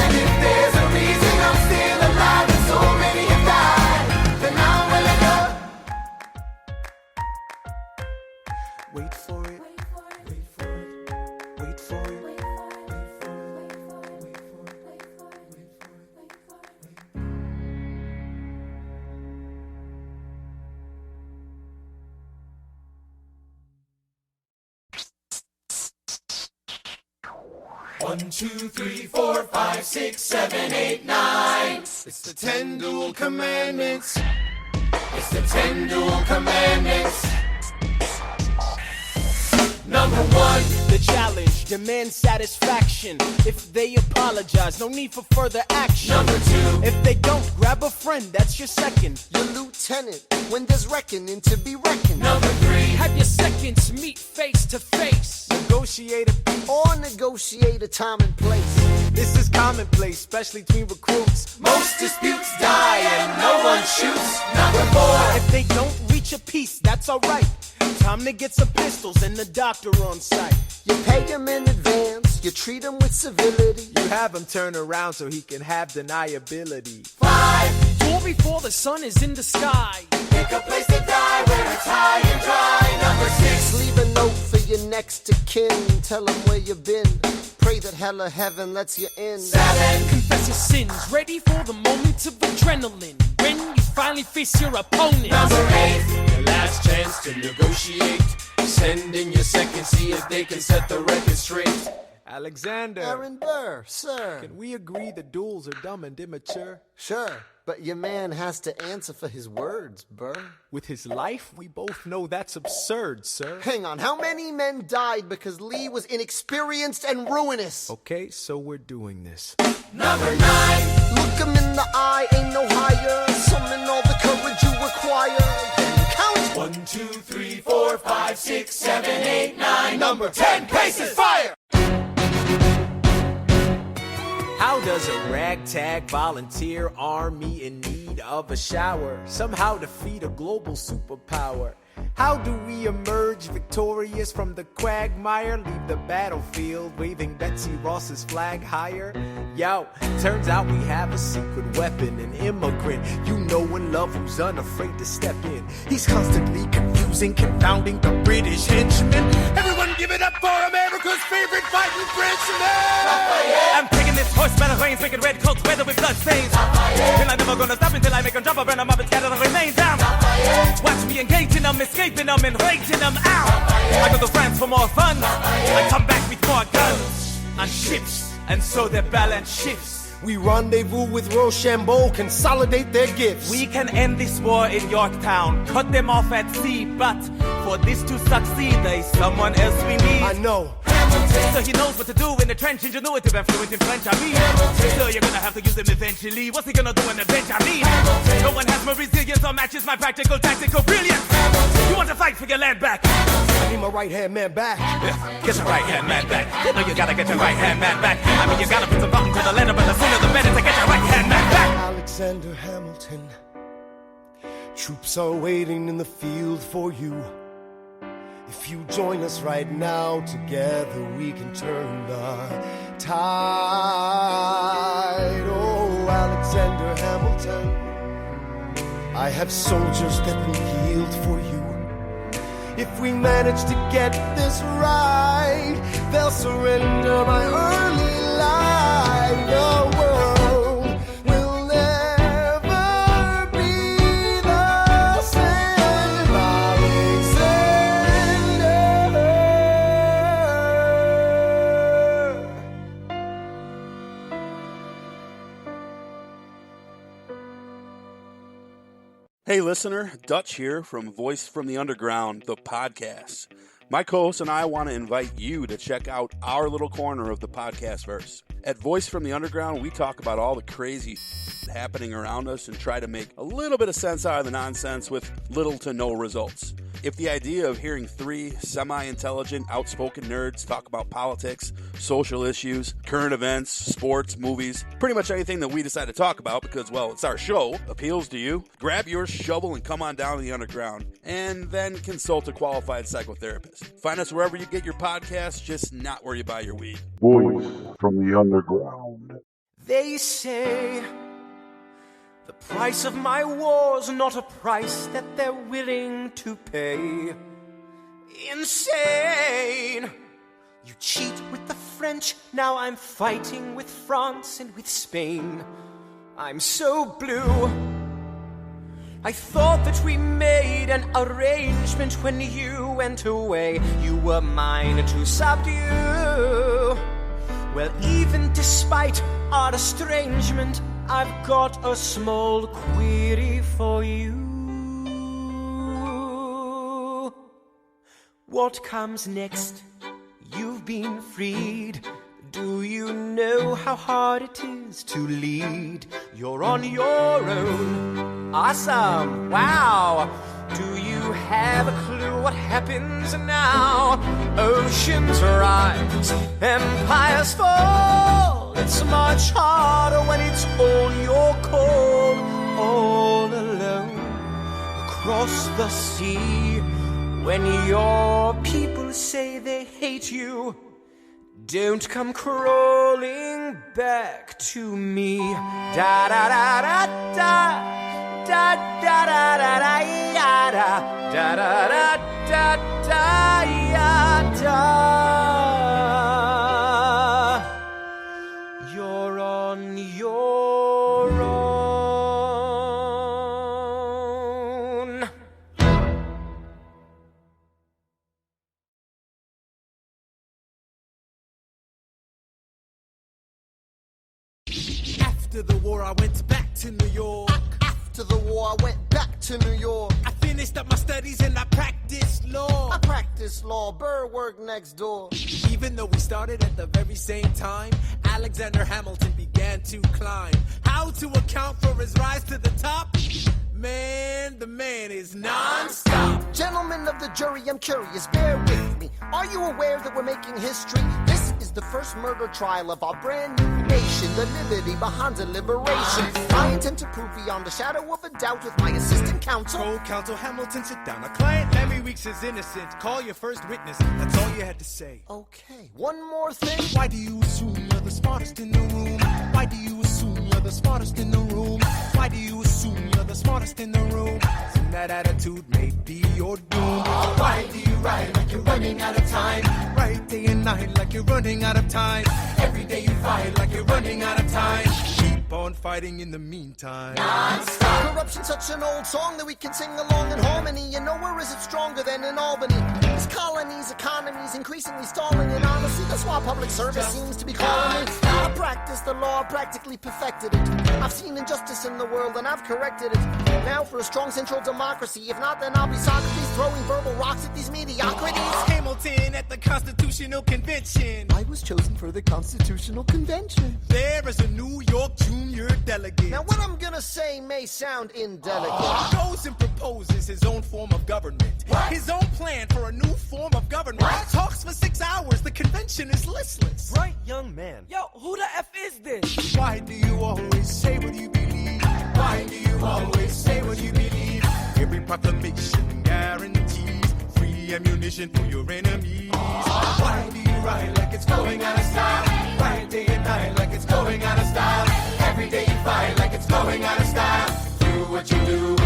And if there's a reason I'm still alive and so many have died, then I'm willing to wait for it. Wait for it. Wait for it. Wait for it. Wait for it. One, two, three, four, 5, 6, 7, 8, 9. It's the 10 dual commandments. It's the 10 dual commandments. Number 1, The challenge demands satisfaction. If they apologize, no need for further action. Number 2, If they don't, grab a friend, that's your second. Your lieutenant, when there's reckoning to be reckoned. Number 3, Have your seconds meet face to face. Negotiate a peace. Or negotiate a time and place. This is commonplace, especially between recruits. most disputes die and no one shoots. Number 4, If they don't reach a peace, that's alright. Time to get some pistols and the doctor on site. You pay him in advance, you treat him with civility. You have him turn around so he can have deniability. 5, Duel before the sun is in the sky. pick a place to die where it's high and dry. Number 6, Leave a note for your next to kin, tell him where you've been. Pray that hell or heaven lets you in. 7, Confess your sins, ready for the moment of adrenaline. When you finally face your opponent. Number 8, The last chance to negotiate. Send in your second, see if they can set the record straight. Alexander, Aaron Burr, sir. can we agree that duels are dumb and immature? Sure, but your man has to answer for his words, Burr. With his life, we both know that's absurd, sir. Hang on, how many men died because Lee was inexperienced and ruinous? Okay, so we're doing this. number 9, Look him in the eye, ain't no higher. Summon all the courage you require. Then count. 1, 2, 3, 4, 5, 6, 7, 8, 9. Number 10, paces, fire! How does a ragtag volunteer army in need of a shower somehow defeat a global superpower? How do we emerge victorious from the quagmire? Leave the battlefield waving Betsy Ross's flag higher? Yo, turns out we have a secret weapon, an immigrant you know and love who's unafraid to step in. He's constantly confusing, confounding the British henchmen. Everyone give it up for America's favorite fighting Frenchman! I'm taking this horse by the reins, making red coats weather with blood stains. Till I'm never gonna stop until I make them drop, I burn them up and scatter the remains down. Watch me engaging them, escaping them, and raging them out. I go to France for more fun. I come back with more guns on ships, and so their balance shifts. We rendezvous with Rochambeau, consolidate their gifts. We can end this war in Yorktown, cut them off at sea, but for this to succeed, there's someone else we need. I know. Hamilton. So he knows what to do in the trench, ingenuitive and fluent in French, I mean. Hamilton. So you're gonna have to use him eventually. What's he gonna do on the bench, I mean? Hamilton. No one has more resilience or matches my practical, tactical brilliance. Hamilton. You want to fight for your land back? I need my right-hand man back. Yeah, get your right-hand man back. You know you gotta get your right-hand man back. I mean, you gotta put some thought into the letter, but the sooner the better to get your right-hand man back. Alexander Hamilton, troops are waiting in the field for you. If you join us right now, together we can turn the tide. Oh, Alexander Hamilton, I have soldiers that will yield for you. If we manage to get this right, they'll surrender my early life. The world will never be the same. Hey listener, Dutch here from Voice from the Underground, the podcast. My co-host and I want to invite you to check out our little corner of the podcast verse. At Voice from the Underground, we talk about all the crazy happening around us and try to make a little bit of sense out of the nonsense with little to no results. If the idea of hearing three semi-intelligent, outspoken nerds talk about politics, social issues, current events, sports, movies, pretty much anything that we decide to talk about because, well, it's our show, appeals to you, grab your shovel and come on down to the underground, and then consult a qualified psychotherapist. Find us wherever you get your podcasts, just not where you buy your weed. Voice from the Underground. They say the price of my war's not a price that they're willing to pay. Insane! You cheat with the French, now I'm fighting with France and with Spain. I'm so blue. I thought that we made an arrangement when you went away. You were mine to subdue. Well, even despite our estrangement, I've got a small query for you. What comes next? You've been freed. Do you know how hard it is to lead? You're on your own. Awesome. Wow. Do you have a clue what happens now? Oceans rise, empires fall. It's much harder when it's all your call. All alone across the sea. When your people say they hate you, don't come crawling back to me. Da da da da da. Da da da da da ya da da da da da ya da. You're on your own. After the war, I went back to New York. After the war, I went back to New York. I finished up my studies and I practiced law. I practiced law, bird work next door. Even though we started at the very same time, Alexander Hamilton began to climb. How to account for his rise to the top? Man, the man is non-stop. Gentlemen of the jury, I'm curious, bear with me. Are you aware that we're making history? This is the first murder trial of our brand new nation, the liberty behind the liberation. I intend to prove beyond a shadow of a doubt with my assistant counsel. Co-counsel Hamilton, sit down. Our client Larry Weeks is innocent. Call your first witness. That's all you had to say. Okay, one more thing. Why do you assume you're the smartest in the room? Why do you assume you're the smartest in the room? Why do you assume you're the smartest in the room? And that attitude may be your doom. Why do you ride like you're running out of time? Right day and night like you're running out of time. Every day you fight like you're running out of time. Keep on fighting in the meantime. Non-stop. Corruption's such an old song that we can sing along in harmony. And nowhere is it stronger than in Albany. These colonies, economies, increasingly stalling, and honestly, that's why public service seems to be calling me. I practice the law, practically perfected it. I've seen injustice in the world, and I've corrected it. Now for a strong central democracy. If not, then I'll be Socrates throwing verbal rocks at these mediocrities. Hamilton at the Constitutional Convention. I was chosen for the Constitutional Convention. There is a New York junior delegate. Now what I'm gonna say may sound indelicate. He goes and proposes his own form of government. What? His own plan for a new form of government. What? Talks for 6 hours. The convention is listless. Bright young man. Yo, who the F is this? Why do you always say what you believe? Why do you always say what you believe? Every proclamation guarantees free ammunition for your enemies. Why do you write like it's going out of style? Write day and night like it's going out of style. Every day you fight like it's going out of style. Do what you do.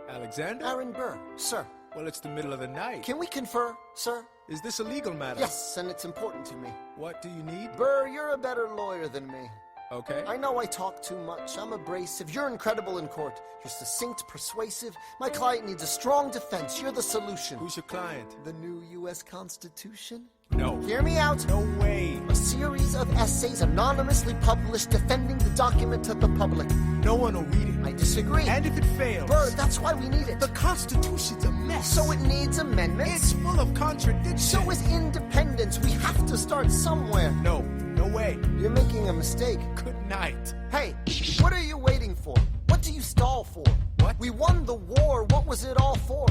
Alexander? Aaron Burr, sir. Well, it's the middle of the night. Can we confer, sir? Is this a legal matter? Yes, and it's important to me. What do you need? Burr, you're a better lawyer than me. Okay. I know I talk too much. I'm abrasive. You're incredible in court. You're succinct, persuasive. My client needs a strong defense. You're the solution. Who's your client? The new U.S. Constitution? No. Hear me out. No way. A series of essays anonymously published defending the document to the public. No one will read it. I disagree. And if it fails? Burr, that's why we need it. The Constitution's a mess. So it needs amendments. It's full of contradictions. So is independence. We have to start somewhere. No. No way. You're making a mistake. Good night. Hey, what are you waiting for? What do you stall for? What? We won the war. What was it all for?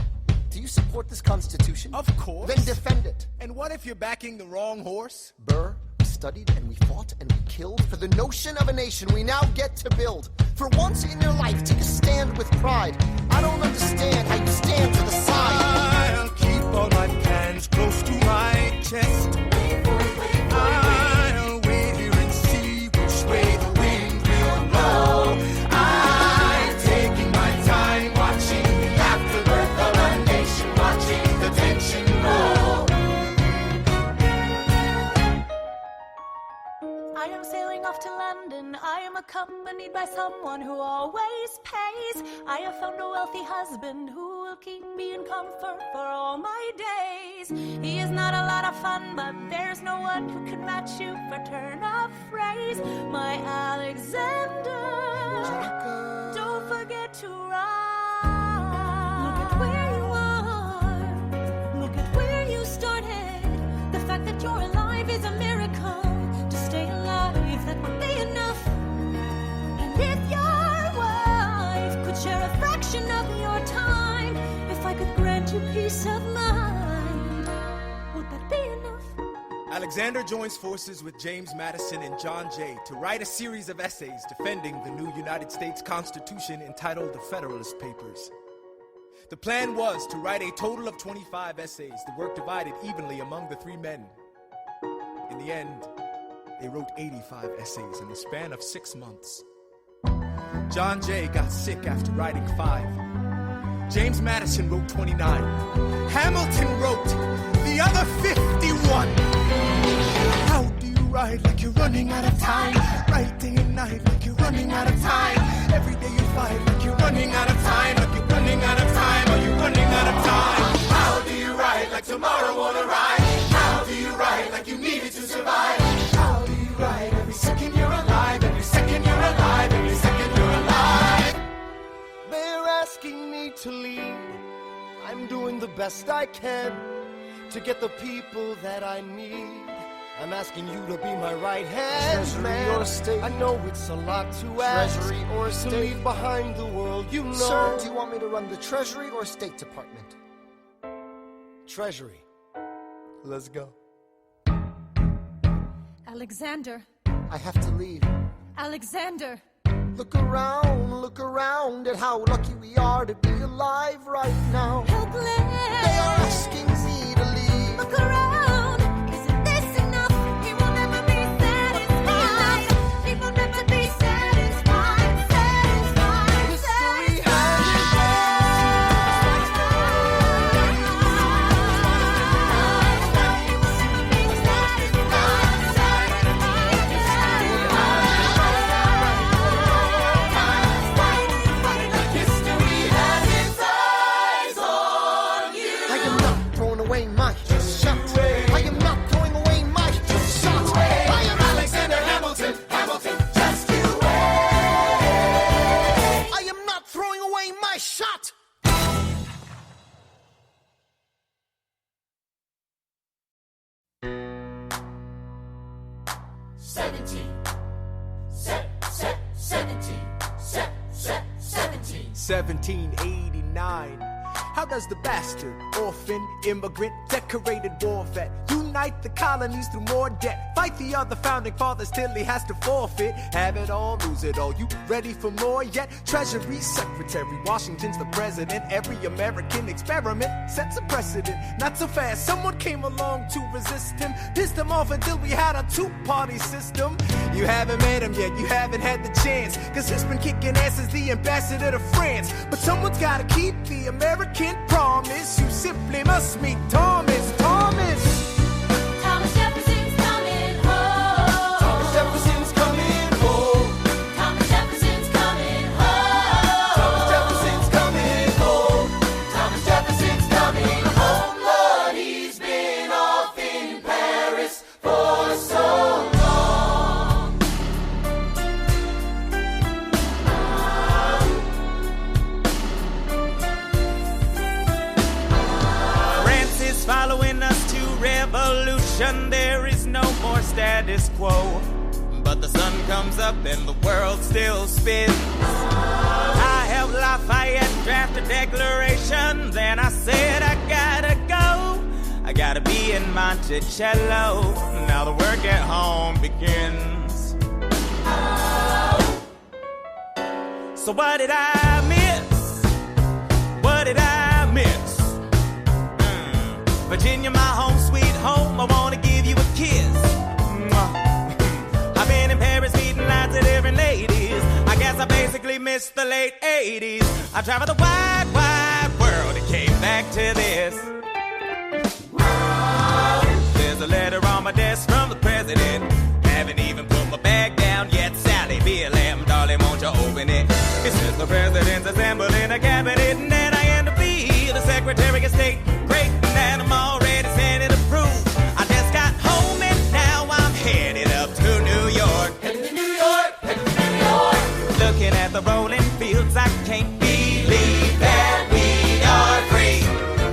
Do you support this Constitution? Of course. Then defend it. And what if you're backing the wrong horse? Burr, we studied and we fought and we killed for the notion of a nation we now get to build. For once in your life, take a stand with pride. I don't understand how you stand to the side. I'll keep all my plans close to my chest. I'll wait here and see which way the wind will blow. I'm taking my time watching the afterbirth of a nation, watching the tension grow. I am sailing off to London. I am accompanied by someone who always pays. I have found a wealthy husband who will keep me in comfort for all my days. He is not a lot of fun, but there's no one who can match you for turn of phrase. My Alexander, don't forget to rhyme. Look at where you are. Look at where you started. The fact that you're alive is a miracle. To stay alive, that would be enough. And if your wife could share a fraction of your time, if I could grant you peace of mind, would that be enough? Alexander joins forces with James Madison and John Jay to write a series of essays defending the new United States Constitution entitled The Federalist Papers. The plan was to write a total of 25 essays, the work divided evenly among the three men. In the end, they wrote 85 essays in the span of 6 months. John Jay got sick after writing 5. James Madison wrote 29. Hamilton wrote the other 51. How do you write like you're running out of time? Write day and night like you're running out of time. Every day you fight like you're running out of time. Like you're running out of time. Are you running out of time? How do you write like tomorrow won't arrive? How do you write like you need it to survive? How do you write every second you're alive? Every second you're alive. Every second you're alive. They're asking me to lead. I'm doing the best I can to get the people that I need. I'm asking you to be my right hand, Treasury man. or state? I know it's a lot to ask. Treasury or to state? leave behind the world, you know. Sir, do you want me to run the Treasury or State Department? Treasury. Let's go. Alexander, I have to leave. Alexander. Look around at how lucky we are to be alive right now. Helpless. They are asking me to leave. Look around. Isn't this enough? He will never be satisfied. He will never be satisfied. Satisfied. History 1789. How does the bastard, orphan, immigrant, decorated war vet unite the colonies through more debt? Fight the other founding fathers till he has to forfeit. Have it all, lose it all. You ready for more yet? Treasury Secretary, Washington's the president. Every American experiment sets a precedent. Not so fast, someone came along to resist him. Pissed him off until we had a two-party system. You haven't met him yet, you haven't had the chance, cause he's been kicking ass as the ambassador to France. But someone's gotta keep the American promise. You simply must meet Thomas. Thomas Jefferson's coming home. Thomas Jefferson's coming home. Thomas Jefferson's coming home. Thomas Jefferson's coming home. Thomas Jefferson's coming home. Lord, he's been off in Paris for so long. France is following us to revolution. There is no more status quo. But the sun comes up and the world still spins. I helped Lafayette draft a declaration. Then I said I gotta go. I gotta be in Monticello. Now the work at home begins. So what did I miss? What did I miss? Virginia, my home, sweet home. I wanna give you a kiss. I've been in Paris meeting lots of different ladies. I guess I basically missed the late 80s. I traveled the wide, wide world and came back to this. There's a letter on my desk from the president. Haven't even put my bag down yet. Sally, be a lamb, darling, won't you open it? It says the president's assembling a cabinet, and then I end up being the Secretary of State. Great, and I'm already sending approved. I just got home and now I'm headed up to New York. Heading to New York, heading to New York. Looking at the rolling fields, I can't believe that we are free.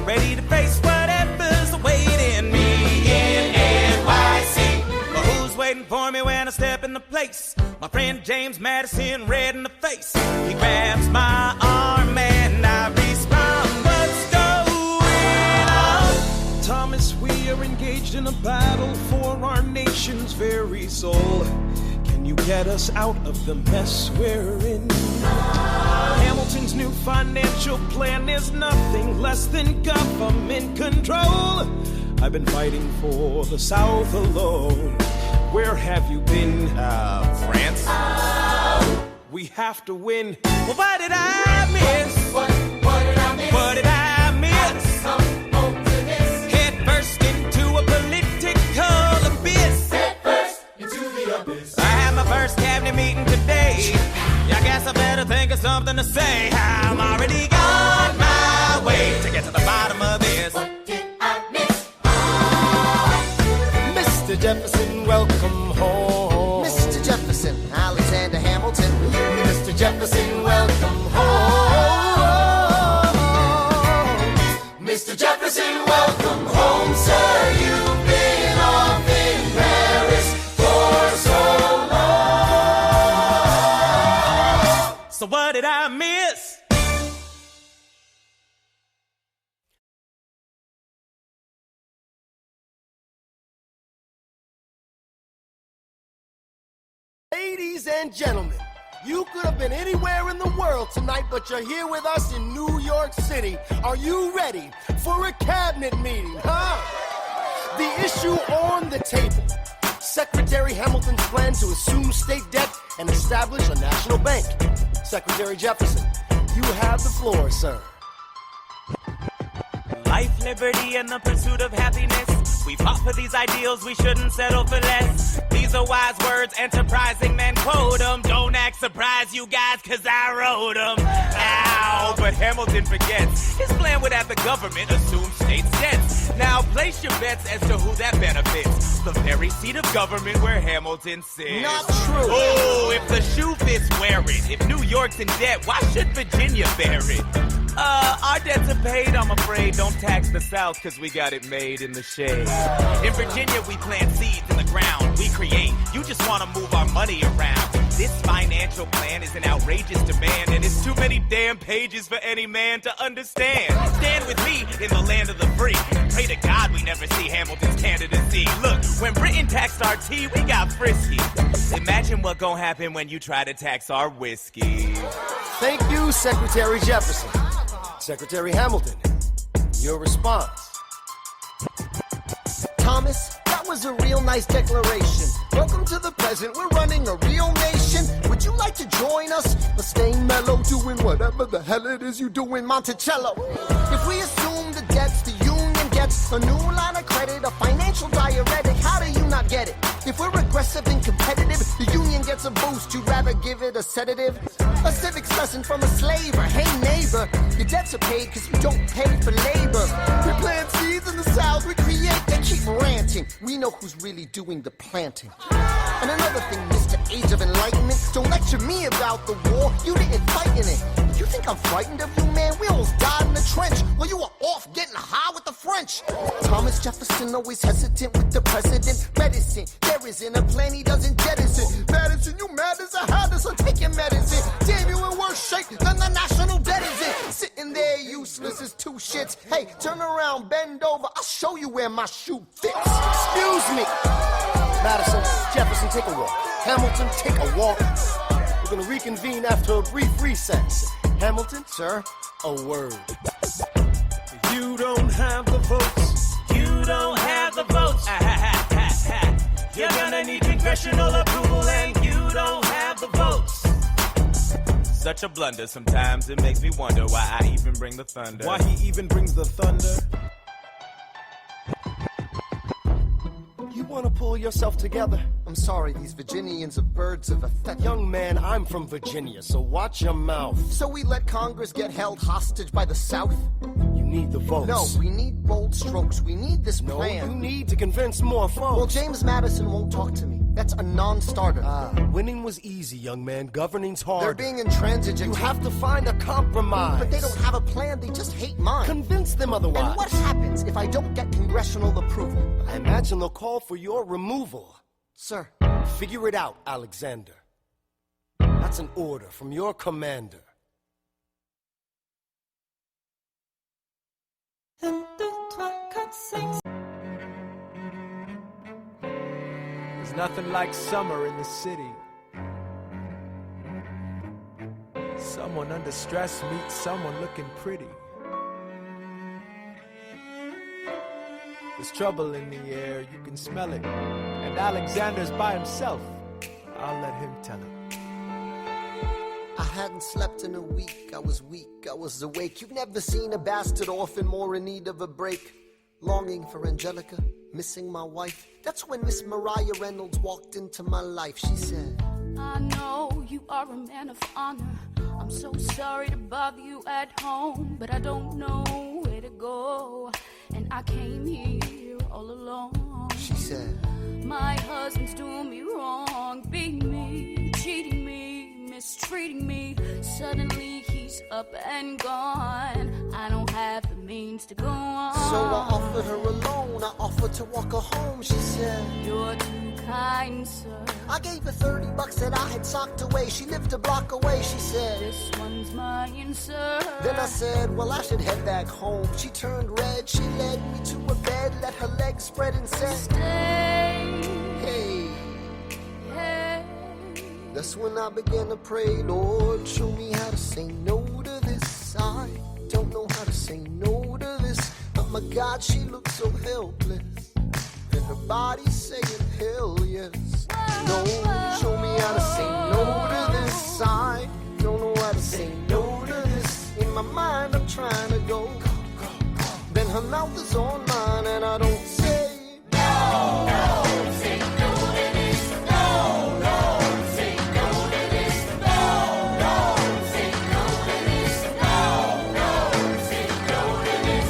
Ready to face whatever's awaiting me in NYC. But who's waiting for me when I step into place? My friend James Madison, red in the face. He grabs my arm and I respond, what's going on? Thomas, we are engaged in a battle for our nation's very soul. Can you get us out of the mess we're in? Hamilton's new financial plan is nothing less than government control. I've been fighting for the South alone. Where have you been? France? We have to win. Well, what did I miss? What did I miss? What did I miss? Come home to this. Head first into a political abyss. Head first into the abyss. I had my first cabinet meeting today. I guess I better think of something to say. I'm already on my way to get to the bottom of this. What did I miss? Mr. Jefferson, welcome home. Mr. Jefferson, Alexander Hamilton. Mr. Jefferson, welcome home. Mr. Jefferson, welcome home, sir. You've been off in Paris for so long. So what did I miss? Ladies and gentlemen, you could have been anywhere in the world tonight, but you're here with us in New York City. Are you ready for a cabinet meeting, huh? The issue on the table: Secretary Hamilton's plan to assume state debt and establish a national bank. Secretary Jefferson, you have the floor, sir. Life, liberty, and the pursuit of happiness. We fought for these ideals, we shouldn't settle for less. These are wise words, enterprising men quote them. Don't act surprised, you guys, cause I wrote them. Ow, but Hamilton forgets. His plan would have the government assume state debts. Now place your bets as to who that benefits. The very seat of government where Hamilton sits. Not true. Oh, if the shoe fits, wear it. If New York's in debt, why should Virginia bear it? Our debts are paid, I'm afraid. Don't tax the South, cause we got it made in the shade. In Virginia, we plant seeds in the ground. We create. You just wanna move our money around. This financial plan is an outrageous demand, and it's too many damn pages for any man to understand. Stand with me in the land of the free. Pray to God we never see Hamilton's candidacy. Look, when Britain taxed our tea, we got frisky. Imagine what gon' happen when you try to tax our whiskey. Thank you, Secretary Jefferson. Secretary Hamilton, your response. Thomas, that was a real nice declaration. Welcome to the present, we're running a real nation. Would you like to join us? Or stay mellow, doing whatever the hell it is you do in Monticello? If we assume the debts the union gets, a new line of credit, a financial diuretic, how do you not get it? If we're aggressive and competitive, the union gets a boost, you'd rather give it a sedative? A civics lesson from a slaver. Hey neighbor, your debts are paid because you don't pay for labor. We plant seeds in the south, we create, they keep ranting. We know who's really doing the planting. And another thing, Mr. Age of Enlightenment, don't lecture me about the war, you didn't fight in it. You think I'm frightened of you, man? We almost died in the trench while you were off getting high with the French. Thomas Jefferson always hesitant with the president, reticent. There isn't a plan he doesn't jettison. Madison, you mad as a hatter, so take your medicine. Damn, you in worse shape than the national debt is in. Sitting there useless as two shits. Hey, turn around, bend over, I'll show you where my shoe fits. Excuse me. Madison, Jefferson, take a walk. Hamilton, take a walk. We're gonna reconvene after a brief recess. Hamilton, sir, a word. You don't have the votes. You don't have the votes. You're gonna need congressional approval, and you don't have the votes. Such a blunder, sometimes it makes me wonder why I even bring the thunder. Why he even brings the thunder? You wanna pull yourself together? I'm sorry, these Virginians are birds of a feather. Young man, I'm from Virginia, so watch your mouth. So we let Congress get held hostage by the South? You need the votes. No, we need bold strokes. We need this No, plan. you need to convince more folks. Well, James Madison won't talk to me. That's a non-starter. Winning was easy, young man. Governing's hard. They're being intransigent. You have to find a compromise. But they don't have a plan. They just hate mine. Convince them otherwise. And what happens if I don't get congressional approval? I imagine they'll call for your removal. Sir. Figure it out, Alexander. That's an order from your commander. There's nothing like summer in the city. Someone under stress meets someone looking pretty. There's trouble in the air, you can smell it. And Alexander's by himself. I'll let him tell it. I hadn't slept in a week, I was weak, I was awake. You've never seen a bastard orphan more in need of a break. Longing for Angelica, missing my wife. That's when Miss Mariah Reynolds walked into my life. She said, I know you are a man of honor. I'm so sorry to bother you at home, but I don't know where to go. And I came here all alone. She said, my husband's doing me wrong, beating me, cheating me, mistreating me. Suddenly he's up and gone. I don't have the means to go on. So I offered her a loan, I offered to walk her home. She said, you're too kind, sir. I gave her $30 that I had socked away. She lived a block away. She said, this one's mine, sir. Then I said, well, I should head back home. She turned red, she led me to a bed, let her legs spread and said, stay. Hey. Hey. That's when I began to pray, Lord, show me how to say no to this. I don't know how to say no to this. Oh my God, she looks so helpless. And her body saying hell yes. No, show me how to say no to this. I don't know how to say no to this. In my mind I'm trying to go. Then her mouth is on mine and I don't say no, no, say no to this. No, no, say no to this. No, no, say no to this. No, no, say no to this.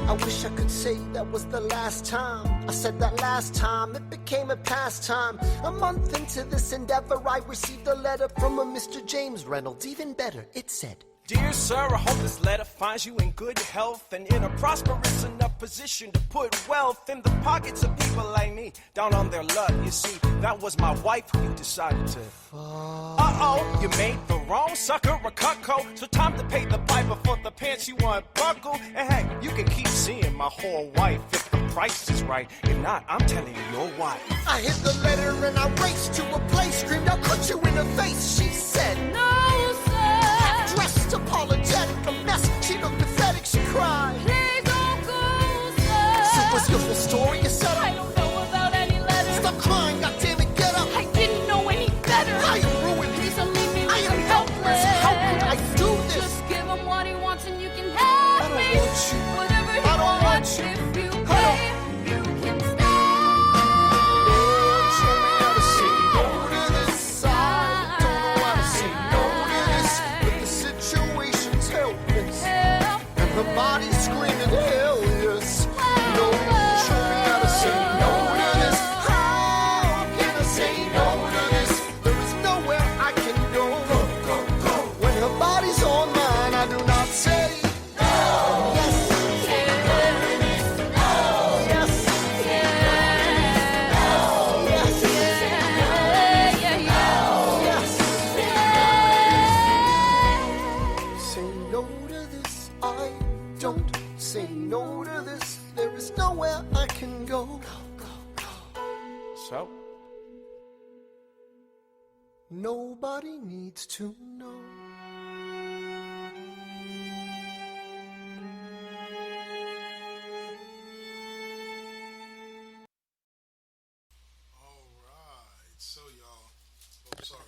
I wish I could say that was the last time I said that last time, it became a pastime. A month into this endeavor, I received a letter from a Mr. James Reynolds. Even better, it said, Dear sir, I hope this letter finds you in good health and in a prosperous enough position to put wealth in the pockets of people like me, down on their luck. You see, that was my wife who you decided to. Uh-oh, you made the wrong sucker a cuckold, so time to pay the piper for the pants you want buckle. And hey, you can keep seeing my whole wife if the price is right. If not, I'm telling your wife. I hit the letter and I raced to a place, screamed, I'll cut you in the face. She said, No, sir. dressed apologetic, a mess. She looked pathetic, she cried. Please don't go, sir. So what's your full story? You said I don't know about any letter. Stop crying, goddammit, get up. I didn't know any better. I am ruined. Please don't leave me I with am him helpless. How could I do this? Just give him what he wants and you can have I don't me. want you. Whatever he I don't want wants, you. if you I pay, you can stay. Lord, show me how to say no to this. I don't know how to say no to this, but the situation's helpless, Help. and the body's screaming hell yes. Lord, show me how to say no to this. How can I say no to this? There is nowhere I can go. When her body's on mine, I do not say no. Yes. Say no to this, I don't say no to this. There is nowhere I can go. So? Nobody needs to know. All right, so y'all. Oh, sorry.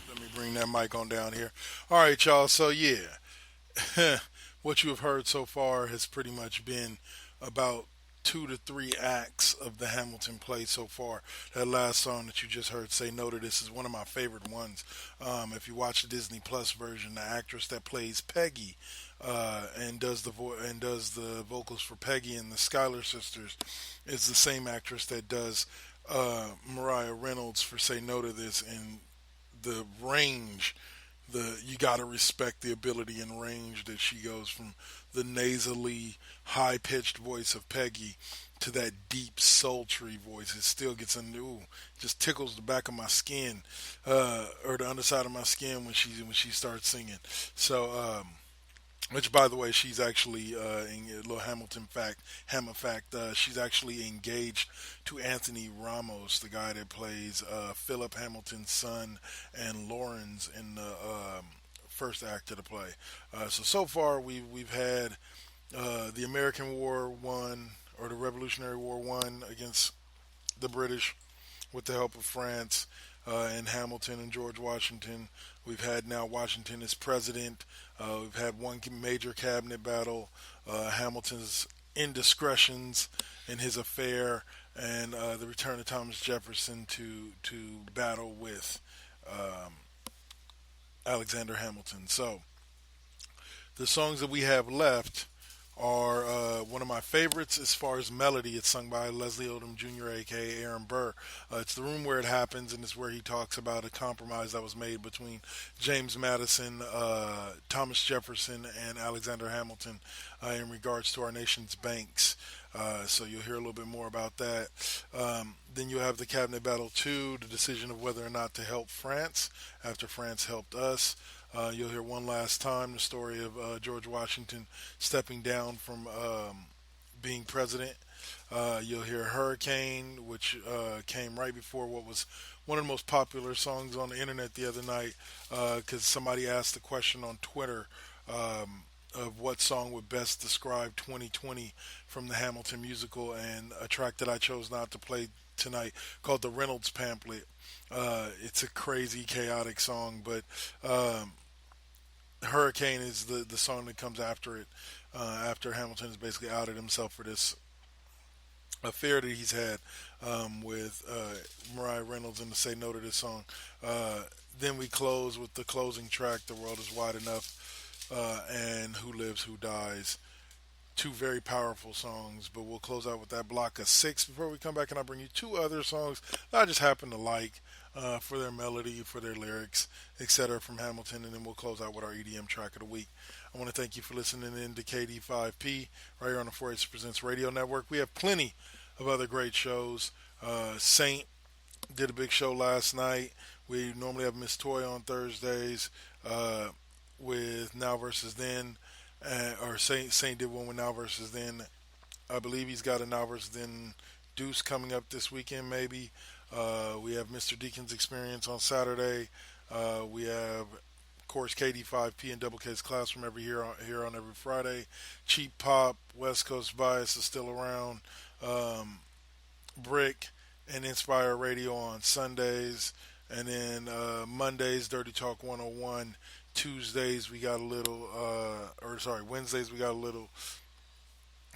Let me bring that mic on down here. All right, y'all. So yeah, what you have heard so far has pretty much been about 2 to 3 acts of the Hamilton play so far. That last song that you just heard, "Say No to This," is one of my favorite ones. If you watch the Disney Plus version, the actress that plays Peggy and does the vocals for Peggy and the Schuyler sisters is the same actress that does Mariah Reynolds for "Say No to This." And the range, you got to respect the ability and range that she goes from the nasally, high-pitched voice of Peggy to that deep, sultry voice. It still gets just tickles the back of my skin, or the underside of my skin when she starts singing. So, which, by the way, she's actually, in a little Hamilton fact, she's actually engaged to Anthony Ramos, the guy that plays Philip Hamilton's son and Lawrence in the first act of the play. So far we've had the American War won, or the Revolutionary War won against the British with the help of France and Hamilton and George Washington. We've had now Washington as president. We've had one major cabinet battle, Hamilton's indiscretions in his affair, and the return of Thomas Jefferson to battle with Alexander Hamilton. So the songs that we have left are one of my favorites as far as melody. It's sung by Leslie Odom Jr., a.k.a. Aaron Burr. It's The Room Where It Happens, and it's where he talks about a compromise that was made between James Madison, Thomas Jefferson, and Alexander Hamilton in regards to our nation's banks. So you'll hear a little bit more about that. Then you'll have the Cabinet Battle 2, the decision of whether or not to help France after France helped us. You'll hear one last time the story of George Washington stepping down from being president. You'll hear Hurricane, which came right before what was one of the most popular songs on the internet the other night, because somebody asked the question on Twitter of what song would best describe 2020 from the Hamilton musical, and a track that I chose not to play tonight called The Reynolds Pamphlet. It's a crazy, chaotic song, but Hurricane is the song that comes after it, after Hamilton has basically outed himself for this affair that he's had with Mariah Reynolds, and to say no to this song. Then we close with the closing track, The World Is Wide Enough, and Who Lives, Who Dies. two very powerful songs, but we'll close out with that block of 6. Before we come back, and I'll bring you 2 other songs that I just happen to like for their melody, for their lyrics, etc. from Hamilton, and then we'll close out with our EDM track of the week. I want to thank you for listening in to KD5P right here on the 4H Presents Radio Network. We have plenty of other great shows. Saint did a big show last night. We normally have Miss Toy on Thursdays with Now Versus Then. Or Saint did one with Now Versus Then. I believe he's got a Now Versus Then Deuce coming up this weekend, maybe. We have Mr. Deacon's Experience on Saturday. We have, of course, KD5P and Double K's Classroom here on every Friday. Cheap Pop, West Coast Bias is still around. Brick and Inspire Radio on Sundays. And then Mondays, Dirty Talk 101. Tuesdays we got a little, Wednesdays we got a little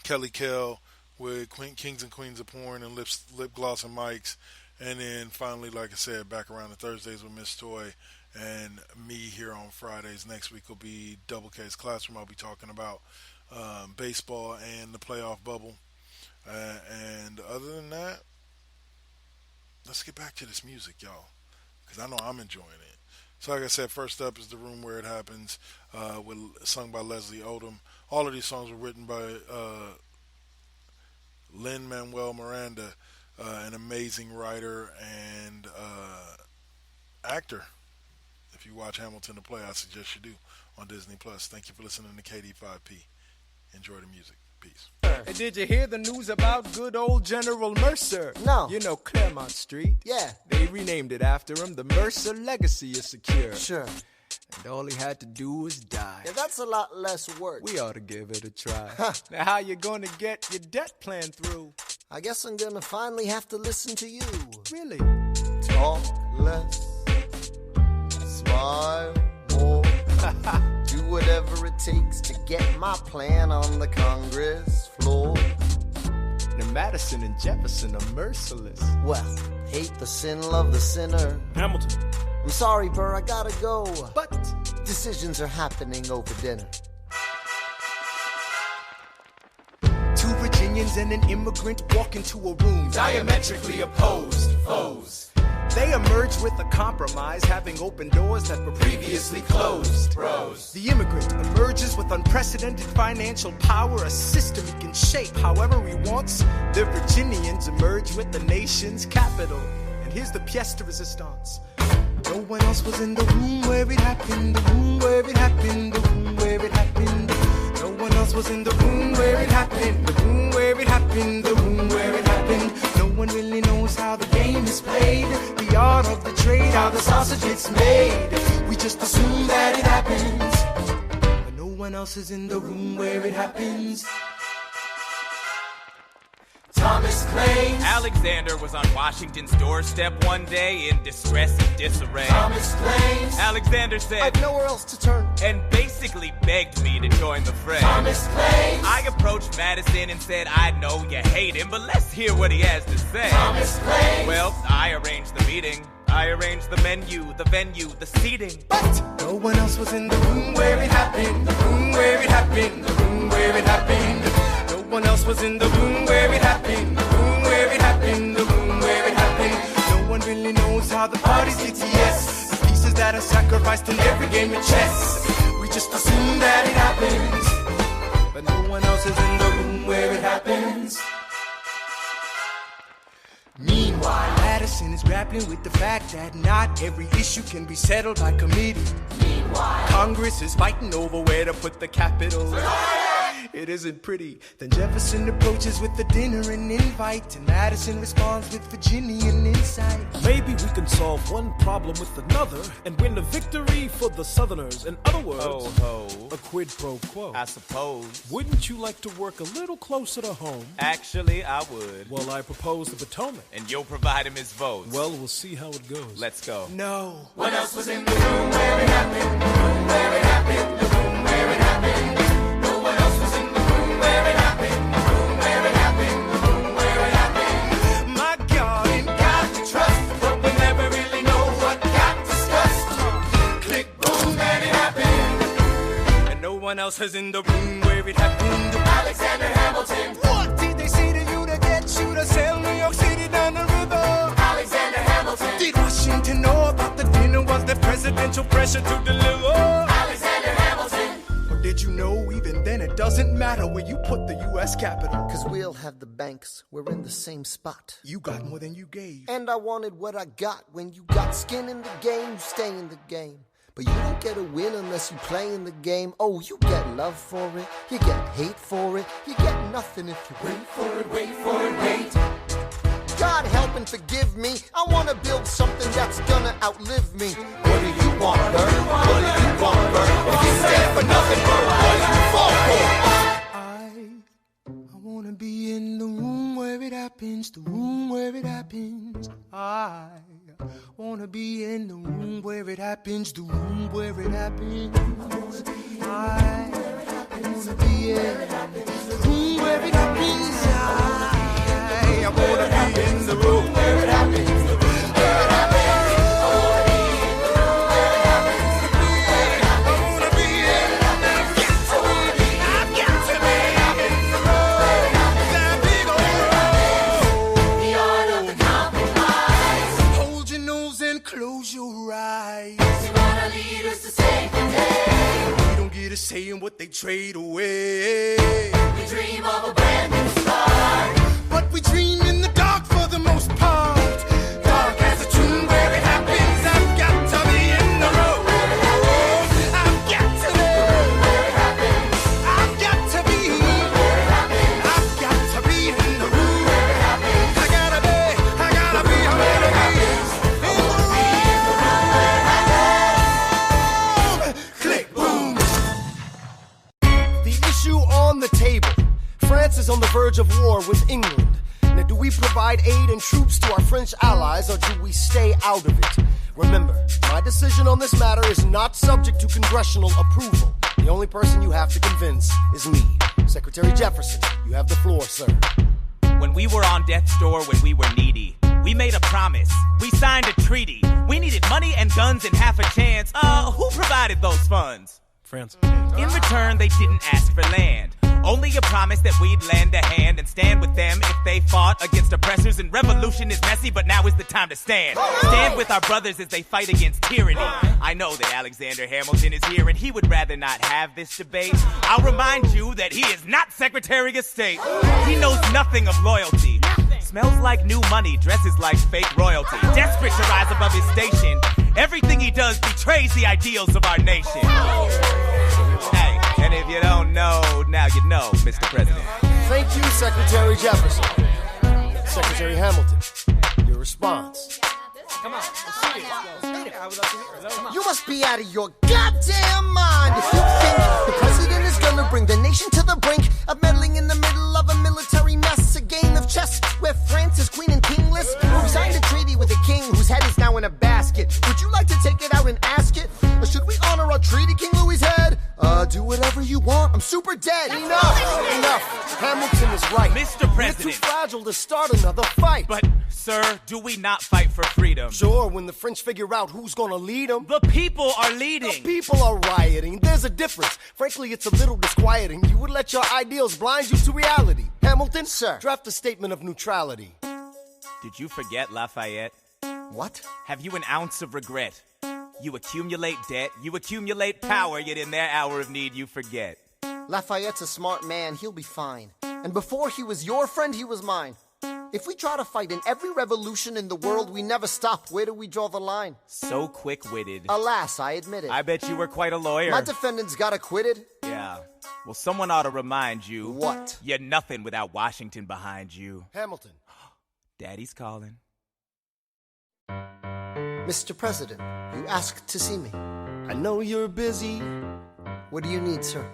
Kelly Kell with Kings and Queens of Porn and Lip Gloss and Mics. And then finally, like I said, back around to Thursdays with Miss Toy and me here on Fridays. Next week will be Double K's Classroom. I'll be talking about baseball and the playoff bubble. And other than that, let's get back to this music, y'all, because I know I'm enjoying it. So like I said, first up is The Room Where It Happens, sung by Leslie Odom. All of these songs were written by Lin Manuel Miranda, an amazing writer and actor. If you watch Hamilton the play, I suggest you do on Disney+. Thank you for listening to KD5P. Enjoy the music. Peace. Hey, did you hear the news about good old General Mercer? No. You know Claremont Street? Yeah. They renamed it after him. The Mercer legacy is secure. Sure. And all he had to do was die. Yeah, that's a lot less work. We ought to give it a try. Now, how you gonna get your debt plan through? I guess I'm gonna finally have to listen to you. Really? Talk less, smile more. Do whatever it takes to get my plan on the Congress floor. Now Madison and Jefferson are merciless. Well, hate the sin, love the sinner. Hamilton. I'm sorry, Burr, I gotta go. But decisions are happening over dinner. 2 Virginians and an immigrant walk into a room Diametrically opposed foes. They emerge with a compromise, having opened doors that were previously closed. Bros. The immigrant emerges with unprecedented financial power, a system he can shape however he wants. The Virginians emerge with the nation's capital. And here's the pièce de résistance. No one else was in the room where it happened, the room where it happened, the room where it happened. No one else was in the room where it happened, the room where it happened, the room where it happened. No one really knows how the game is played, the art of the trade, how the sausage gets made. We just assume that it happens, but no one else is in the room where it happens. Thomas claims Alexander was on Washington's doorstep one day in distress and disarray. Thomas claims Alexander said, I've nowhere else to turn. and basically begged me to join the fray. Thomas claims I approached Madison and said, I know you hate him, but let's hear what he has to say. Thomas claims Well, I arranged the meeting. I arranged the menu, the venue, the seating. But no one else was in the room where it happened, the room where it happened, the room where it happened. No one else was in the room where it happened, the room where it happened, the room where it happened. No one really knows how the parties get to yes. The pieces that are sacrificed in every game of chess. We just assume that it happens, but no one else is in the room where it happens. Meanwhile, Madison is grappling with the fact that not every issue can be settled by committee. Meanwhile, Congress is fighting over where to put the capital. It isn't pretty. Then Jefferson approaches with the dinner and invite, and Madison responds with Virginian insight. maybe we can solve one problem with another and win a victory for the Southerners. In other words, Ho, a quid pro quo. I suppose. Wouldn't you like to work a little closer to home? Actually, I would. Well, I propose the Potomac. And you'll provide him his votes. Well, we'll see how it goes. Let's go. No. What else was in the room where it happened? The room where it happened. The room where it happened. No one else was in the room where it happened. The room where it happened. The room where it happened. My God, Ain't got to trust, but we never really know what got discussed. Click, boom, and it happened. and no Everyone else is in the room where it happened. Alexander Hamilton. What did they say to you to get you to sail New York City down the river? Alexander Hamilton. Did Washington know about the dinner? Was there presidential pressure to deliver? Alexander Hamilton. Or did you know even then it doesn't matter where you put the U.S. Capitol? Cause we'll have the banks, we're in the same spot. You got more than you gave. And I wanted what I got. When you got skin in the game, you stay in the game. But you don't get a win unless you play in the game. Oh, you get love for it, you get hate for it, you get nothing if you wait for it, wait for it, wait. God help and forgive me. I wanna build something that's gonna outlive me. What do you want, Bert? What do you want, Bert? If you stand for nothing, Bert, what do you fall for? I wanna be in the room where it happens, the room where it happens. I wanna be in the room where it happens, the room where it happens. I wanna be in the room where it happens. I wanna be in the room where it happens. Close your eyes. We want our leaders to save the day. We don't get a say in what they trade away. We dream of a brand new start. But we dream in the dark for the most part. Dark as a tomb where it happens. I've got to be in the room. I've got to be where it happens. I've got to be where it happens. I've got to be in the room where it happens. I gotta be where it happens. On the table, France is on the verge of war with England. Now, do we provide aid and troops to our French allies, or do we stay out of it? Remember, my decision on this matter is not subject to congressional approval. The only person you have to convince is me. Secretary Jefferson, you have the floor, sir. When we were on death's door, when we were needy, we made a promise. We signed a treaty. We needed money and guns and half a chance. Who provided those funds? France. In return, they didn't ask for land. Only a promise that we'd lend a hand and stand with them if they fought against oppressors. And revolution is messy, but now is the time to stand. Stand with our brothers as they fight against tyranny. I know that Alexander Hamilton is here and he would rather not have this debate. I'll remind you that he is not Secretary of State. He knows nothing of loyalty. Smells like new money, dresses like fake royalty. Desperate to rise above his station. Everything he does betrays the ideals of our nation. Hey, and if you don't know, now you know, Mr. President. Thank you, Secretary Jefferson. Secretary Hamilton, your response. Come on, let's see it. I would love to hear it. You must be out of your goddamn mind if you think the president is gonna bring the nation to the brink of meddling in the middle of a military mess, a game of chess where France is queen and kingless. Who signed a treaty with a king whose head is now in a basket? Would you like to take it out and ask it? Or should we honor our treaty, King Louis's head? Do whatever you want. I'm super dead. Enough. Hamilton is right. Mr. President. We're too fragile to start another fight. But, sir, do we not fight for freedom? Sure, when the French figure out who's gonna lead them. The people are leading. The people are rioting. There's a difference. Frankly, it's a little disquieting. You would let your ideals blind you to reality. Hamilton, sir, draft a statement of neutrality. Did you forget Lafayette? What? Have you an ounce of regret? You accumulate debt, you accumulate power, yet in their hour of need you forget. Lafayette's a smart man, he'll be fine. And before he was your friend, he was mine. If we try to fight in every revolution in the world, we never stop. Where do we draw the line? So quick-witted. Alas, I admit it. I bet you were quite a lawyer. My defendants got acquitted. Yeah. Well, someone ought to remind you. What? You're nothing without Washington behind you. Hamilton. Daddy's calling. Mr. President, you asked to see me. I know you're busy. What do you need, sir?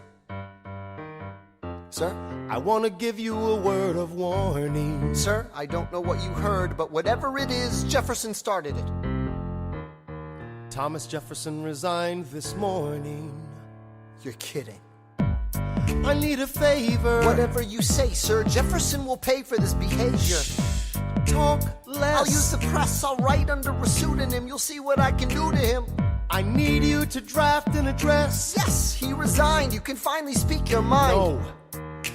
Sir, I want to give you a word of warning. Sir, I don't know what you heard, but whatever it is, Jefferson started it. Thomas Jefferson resigned this morning. You're kidding. I need a favor. Whatever you say, sir, Jefferson will pay for this behavior. Talk less. I'll use the press, I'll write under a pseudonym. You'll see what I can do to him. I need you to draft an address. Yes, he resigned. You can finally speak your mind. No,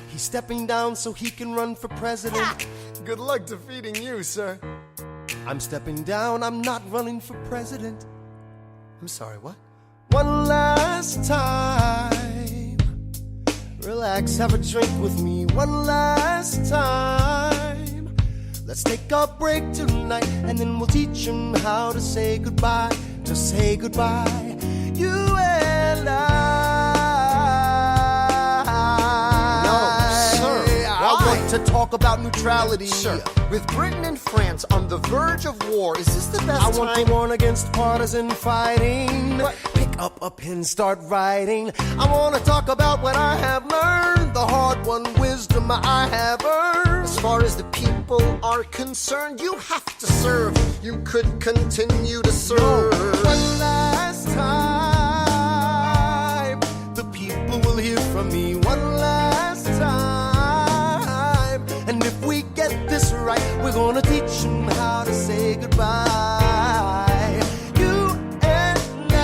he's stepping down so he can run for president. Good luck defeating you, sir. I'm stepping down, I'm not running for president. I'm sorry, what? One last time. Relax, have a drink with me. One last time. Let's take a break tonight, and then we'll teach him how to say goodbye. To say goodbye, you and I. No, sir. I want to talk about neutrality. Sir, with Britain and France on the verge of war, is this the best I want time? to warn against partisan fighting. Pick up a pen, start writing. I want to talk about what I have learned, the hard-won wisdom I have earned. As far as the people are concerned, you have to serve. You could continue to serve. One last time, the people will hear from me. One last time, and if we get this right, we're gonna teach them how to say goodbye. You and I.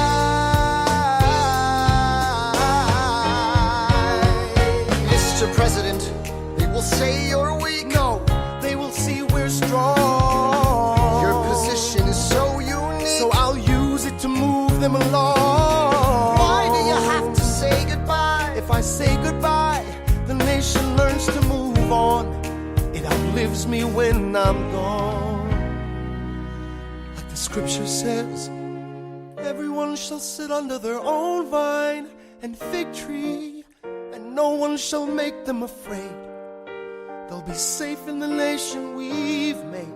Mr. President, they will say you're weak. No, they will see we're strong. Your position is so unique. So I'll use it to move them along. Why do you have to say goodbye? If I say goodbye, the nation learns to move on. It outlives me when I'm gone. Like the scripture says, everyone shall sit under their own vine and fig tree, and no one shall make them afraid. They'll be safe in the nation we've made.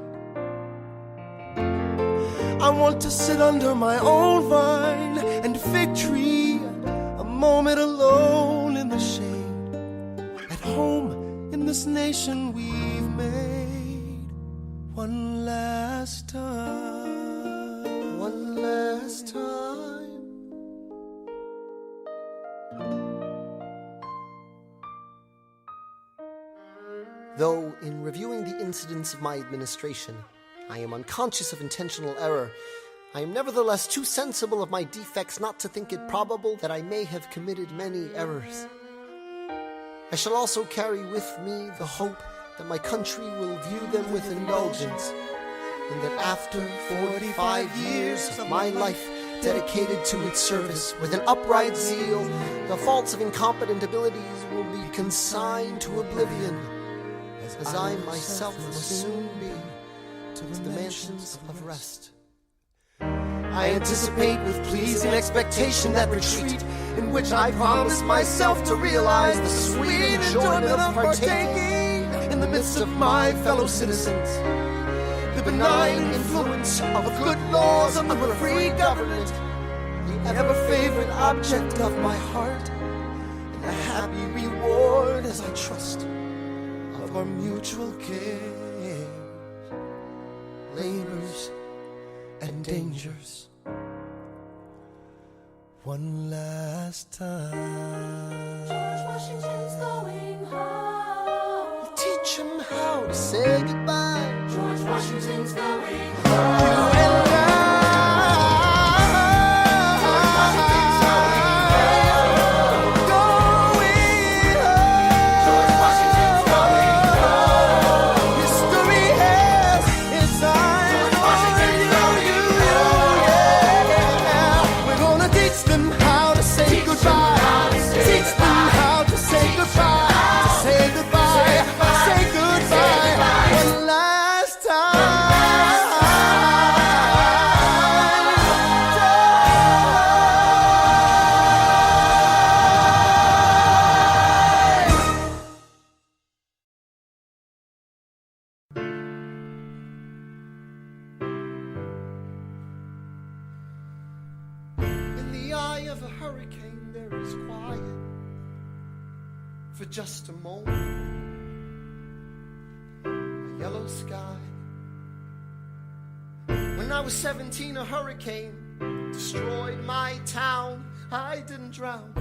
I want to sit under my own vine and fig tree, a moment alone in the shade, at home in this nation we've made. One last time. One last time. Though, in reviewing the incidents of my administration, I am unconscious of intentional error, I am nevertheless too sensible of my defects not to think it probable that I may have committed many errors. I shall also carry with me the hope that my country will view them with indulgence, and that after 45 years of my life dedicated to its service with an upright zeal, the faults of incompetent abilities will be consigned to oblivion, as I myself will soon be to the mansions of rest. I anticipate with pleasing expectation that retreat in which I promise myself to realize the sweet enjoyment of partaking in the midst of my fellow citizens, the benign influence of good laws under a free government, the ever-favorite object of my heart, and the happy reward as I trust of our mutual cares, labors, and dangers. One last time. George Washington's going home. We'll teach him how to say goodbye. George Washington's going You and I. Of a hurricane, there is quiet for just a moment. A yellow sky. When I was 17, a hurricane destroyed my town. I didn't drown.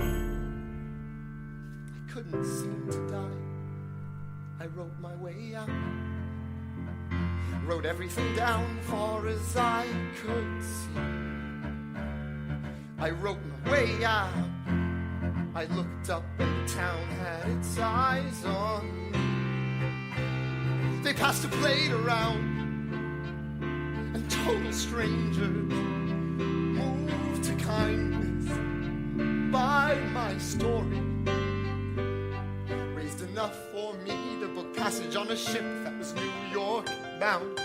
I couldn't seem to die. I wrote my way out. Wrote everything down far as I could see. I wrote my way out. I looked up and the town had its eyes on me. They passed a plate around, and total strangers moved to kindness by my story. Raised enough for me to book passage on a ship that was New York bound.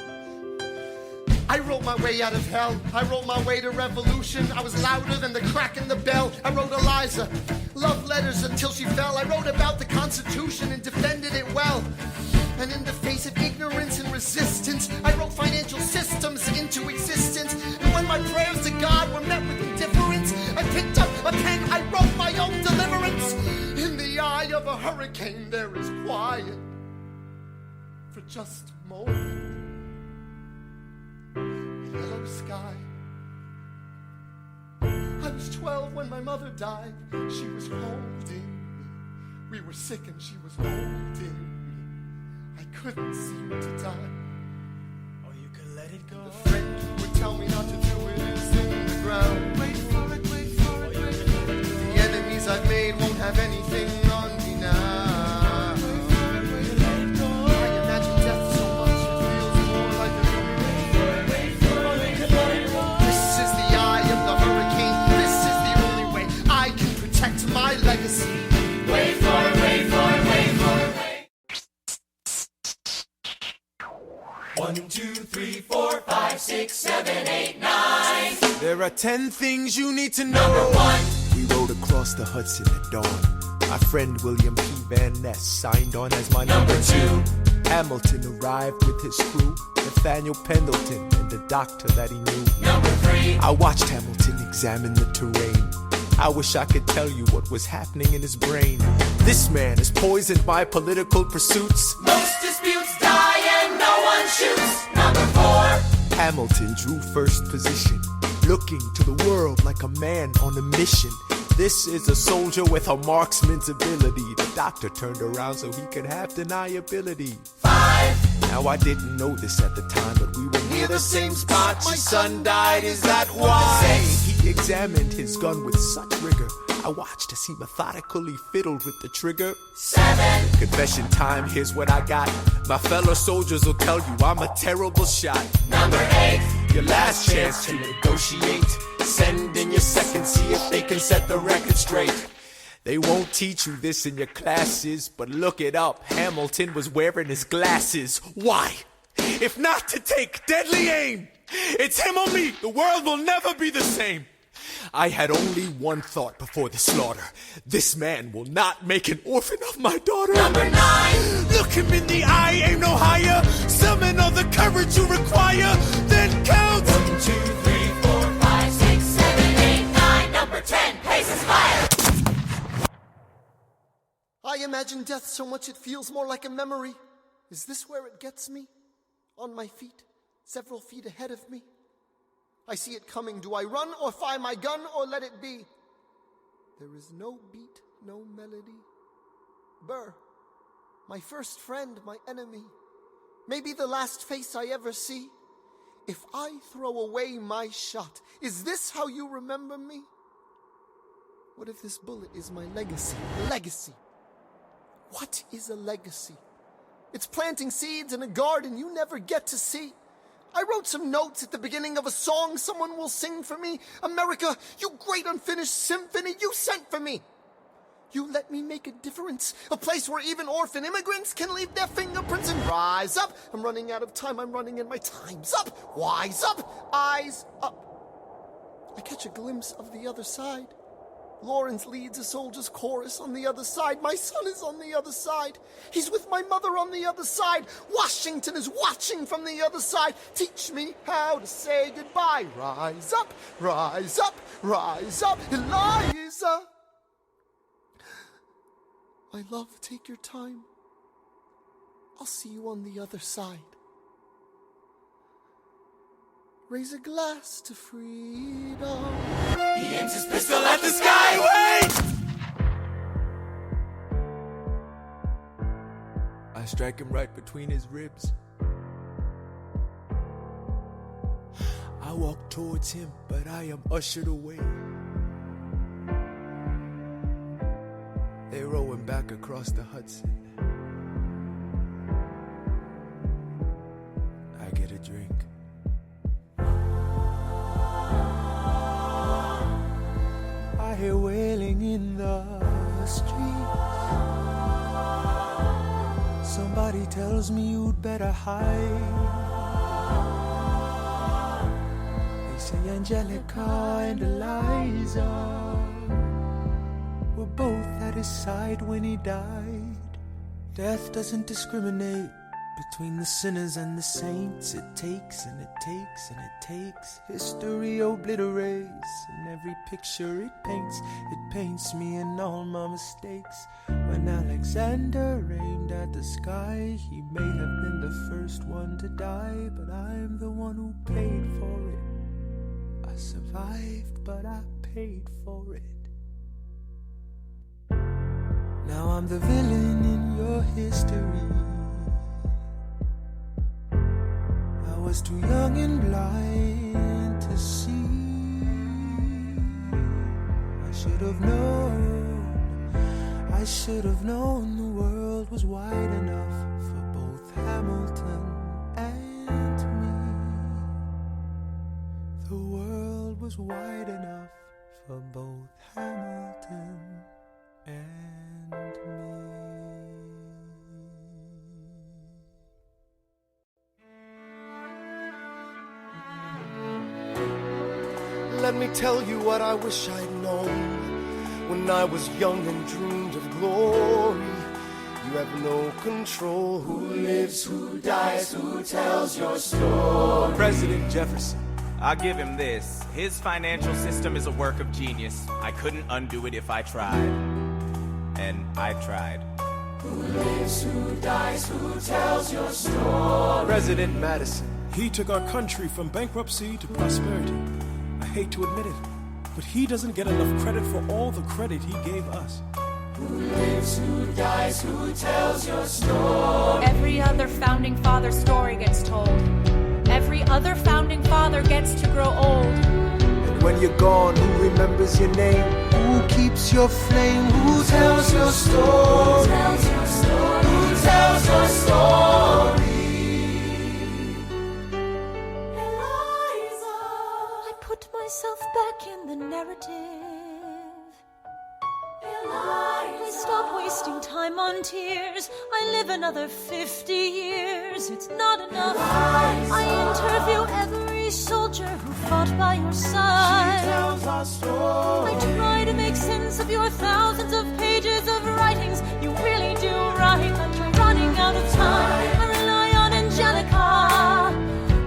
I wrote my way out of hell. I wrote my way to revolution. I was louder than the crack in the bell. I wrote Eliza love letters until she fell. I wrote about the Constitution and defended it well. And in the face of ignorance and resistance, I wrote financial systems into existence. And when my prayers to God were met with indifference, I picked up a pen, I wrote my own deliverance. In the eye of a hurricane, there is quiet for just a moment. Yellow sky. I was 12 when my mother died. She was holding me. We were sick and she was holding me. I couldn't seem to die. Or you could let it go. The friend who would tell me not to do it is in the ground. Wait for it, wait for it, wait for it. The enemies I've made won't have anything on me now. My legacy. Wait for it, wait for it, wait for it, wait. 1, 2, 3, 4, 5, 6, 7, 8, 9. There are 10 things you need to know. Number 1. We rode across the Hudson at dawn. My friend William P. Van Ness signed on as my number 2. Hamilton arrived with his crew, Nathaniel Pendleton and the doctor that he knew. Number 3. I watched Hamilton examine the terrain. I wish I could tell you what was happening in his brain. This man is poisoned by political pursuits. Most disputes die and no one shoots. Number 4. Hamilton drew first position, looking to the world like a man on a mission. This is a soldier with a marksman's ability. The doctor turned around so he could have deniability. 5. Now I didn't know this at the time, but we were near the same spot. My son died, is that why? He examined his gun with such rigor. I watched as he methodically fiddled with the trigger. 7. Confession time, here's what I got. My fellow soldiers will tell you I'm a terrible shot. Number 8. Your last chance to negotiate. Send in your second, see if they can set the record straight. They won't teach you this in your classes, but look it up. Hamilton was wearing his glasses. Why? If not to take deadly aim. It's him or me. The world will never be the same. I had only one thought before the slaughter. This man will not make an orphan of my daughter. Number 9. Look him in the eye, aim no higher. Summon all the courage you require. Then count. 1, 2, 3, 4, 5, 6, 7, 8, 9. Number 10. Paces fire. I imagine death so much it feels more like a memory. Is this where it gets me? On my feet, several feet ahead of me. I see it coming. Do I run or fire my gun or let it be? There is no beat, no melody. Burr, my first friend, my enemy. Maybe the last face I ever see. If I throw away my shot, is this how you remember me? What if this bullet is my legacy? Legacy. What is a legacy? It's planting seeds in a garden you never get to see. I wrote some notes at the beginning of a song someone will sing for me. America, you great unfinished symphony you sent for me. You let me make a difference, a place where even orphan immigrants can leave their fingerprints and rise up. I'm running out of time, I'm running and my time's up. Wise up, eyes up. I catch a glimpse of the other side. Lawrence leads a soldier's chorus on the other side. My son is on the other side. He's with my mother on the other side. Washington is watching from the other side. Teach me how to say goodbye. Rise up, rise up, rise up, Eliza. My love, take your time. I'll see you on the other side. Raise a glass to freedom. He aims his pistol at the sky. Wait! I strike him right between his ribs. I walk towards him, but I am ushered away. back across the Hudson. I get a drink. I hear wailing in the streets. Somebody tells me you'd better hide. They say Angelica and Eliza were both at his side when he died. Death doesn't discriminate between the sinners and the saints. It takes and it takes and it takes. History obliterates, and every picture it paints me in all my mistakes. When Alexander aimed at the sky, he may have been the first one to die, but I'm the one who paid for it. I survived, but I paid for it. Now I'm the villain in your history. I was too young and blind to see. I should have known the world was wide enough for both Hamilton and me. The world was wide enough for both Hamilton and me. Let me tell you what I wish I'd known when I was young and dreamed of glory. You have no control. Who lives, who dies, who tells your story? President Jefferson. I'll give him this. His financial system is a work of genius. I couldn't undo it if I tried. And I tried. Who lives, who dies, who tells your story? President Madison. He took our country from bankruptcy to prosperity. I hate to admit it, but he doesn't get enough credit for all the credit he gave us. Who lives, who dies, who tells your story? Every other founding father story gets told. Every other founding father gets to grow old. And when you're gone, who remembers your name? Who keeps your flame? Who tells your story? Who tells your story? Who tells your story? Myself back in the narrative. I stop wasting time on tears. I live another 50 years. It's not enough. I interview every soldier who fought by your side. She tells our story. I try to make sense of your thousands of pages of writings. You really do write like you're running out of time. I rely on Angelica.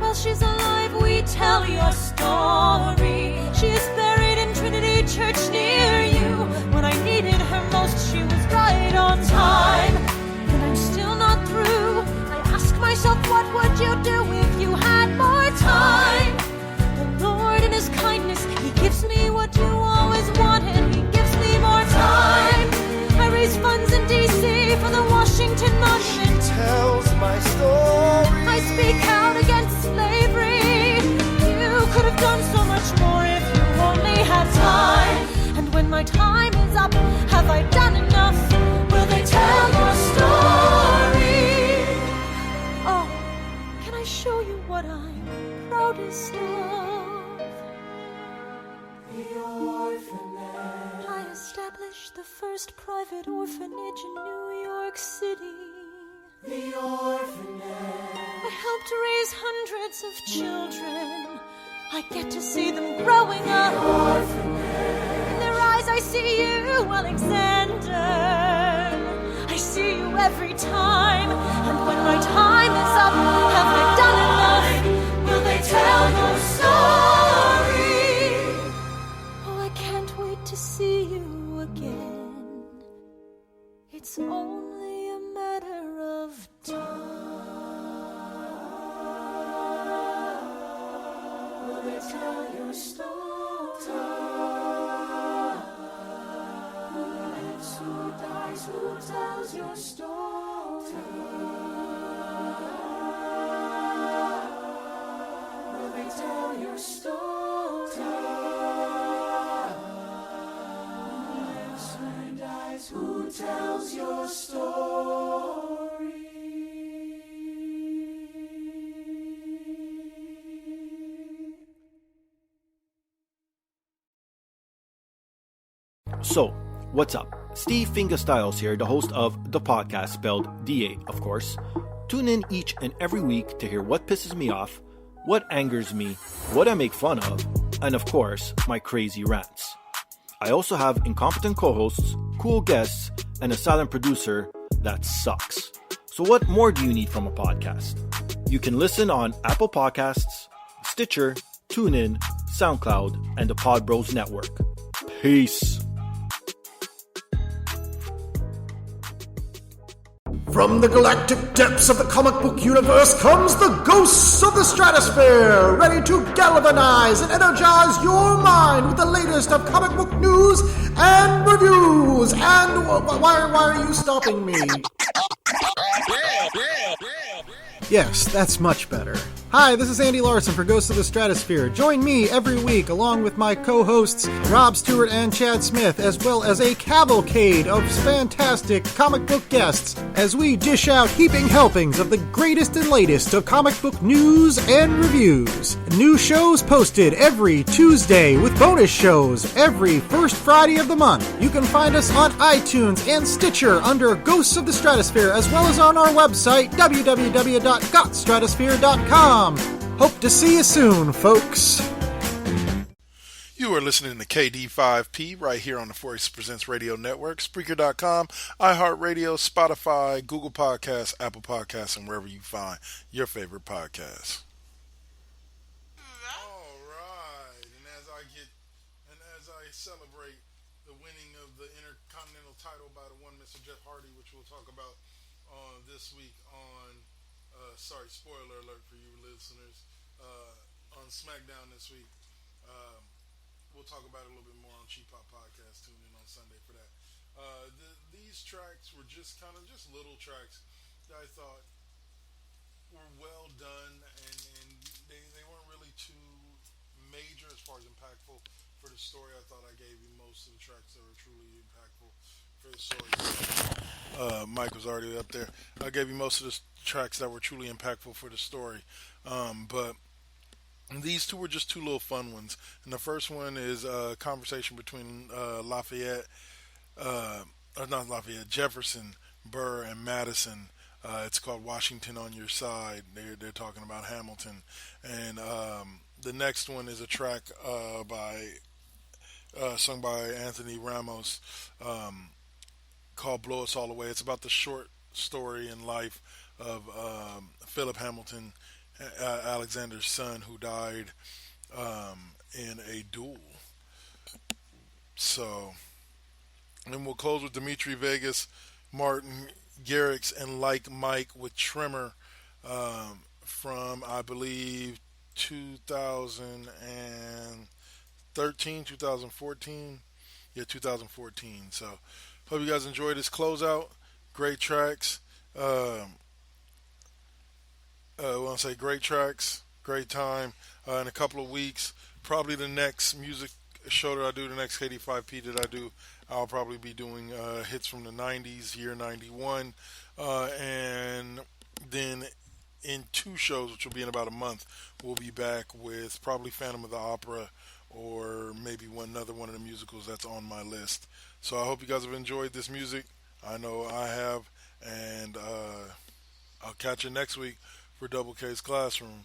While she's alive, we tell your story. She is buried in Trinity Church near you. When I needed her most, she was right on time. And I'm still not through. I ask myself, what would you do if you had more time? The Lord in His kindness, He gives me what you always wanted. He gives me more time. I raise funds in D.C. for the Washington Monument. She tells my story. I speak out against slavery. You could have done so much more if you only had time. And when my time is up, have I done enough? Will they tell your story? Oh, can I show you what I'm proudest of? The orphanage. I established the first private orphanage in New York City. The orphanage. I helped raise hundreds of children. I get to see them growing up. The orphanage. In their eyes I see you, Alexander. I see you every time. And when my time is up, have I done enough? Will they tell your story? Oh, I can't wait to see you again. It's only a matter of time. Tell your story. Who lives, who dies, who tells your story? Will they tell your story? Who lives, who dies, who tells your story. So, what's up? Steve Fingerstyles here, the host of the podcast, spelled DA, of course. Tune in each and every week to hear what pisses me off, what angers me, what I make fun of, and of course, my crazy rants. I also have incompetent co-hosts, cool guests, and a silent producer that sucks. So what more do you need from a podcast? You can listen on Apple Podcasts, Stitcher, TuneIn, SoundCloud, and the Pod Bros Network. Peace. From the galactic depths of the comic book universe comes the ghosts of the stratosphere, ready to galvanize and energize your mind with the latest of comic book news and reviews. And why are you stopping me? Yes, that's much better. Hi, this is Andy Larson for Ghosts of the Stratosphere. Join me every week along with my co-hosts Rob Stewart and Chad Smith, as well as a cavalcade of fantastic comic book guests, as we dish out heaping helpings of the greatest and latest of comic book news and reviews. New shows posted every Tuesday with bonus shows every first Friday of the month. You can find us on iTunes and Stitcher under Ghosts of the Stratosphere, as well as on our website, www.gotstratosphere.com. Hope to see you soon, folks. You are listening to KD5P right here on the 4Aces Presents Radio Network, Spreaker.com, iHeartRadio, Spotify, Google Podcasts, Apple Podcasts, and wherever you find your favorite podcasts. All right, and as I celebrate the winning of the Intercontinental title by the one Mr. Jeff Hardy, which we'll talk about this week on, spoiler alert for you listeners, on SmackDown this week. We'll talk about it a little bit more on Cheap Pop Podcast. Tune in on Sunday for that. These tracks were just little tracks that I thought were well done, and they weren't really too major as far as impactful for the story. I thought I gave you most of the tracks that were truly impactful for the story. Mike was already up there. I gave you most of the tracks that were truly impactful for the story, but these two were just two little fun ones. And the first one is a conversation between Jefferson, Burr, and Madison. It's called Washington on Your Side. They're talking about Hamilton. And the next one is a track sung by Anthony Ramos called Blow Us All Away. It's about the short story in life of Philip Hamilton, Alexander's son, who died in a duel. So, and we'll close with Dimitri Vegas, Martin Garrix, and Like Mike with Trimmer from, I believe, 2013, 2014. Yeah, 2014. So, hope you guys enjoyed this closeout. Great tracks. I want to say great tracks, great time. In a couple of weeks, probably the next music show that I do, the next KD5P that I do, I'll probably be doing hits from the 90s, year 91. And then in two shows, which will be in about a month, we'll be back with probably Phantom of the Opera or maybe another one of the musicals that's on my list. So I hope you guys have enjoyed this music. I know I have. And I'll catch you next week for Double K's Classroom,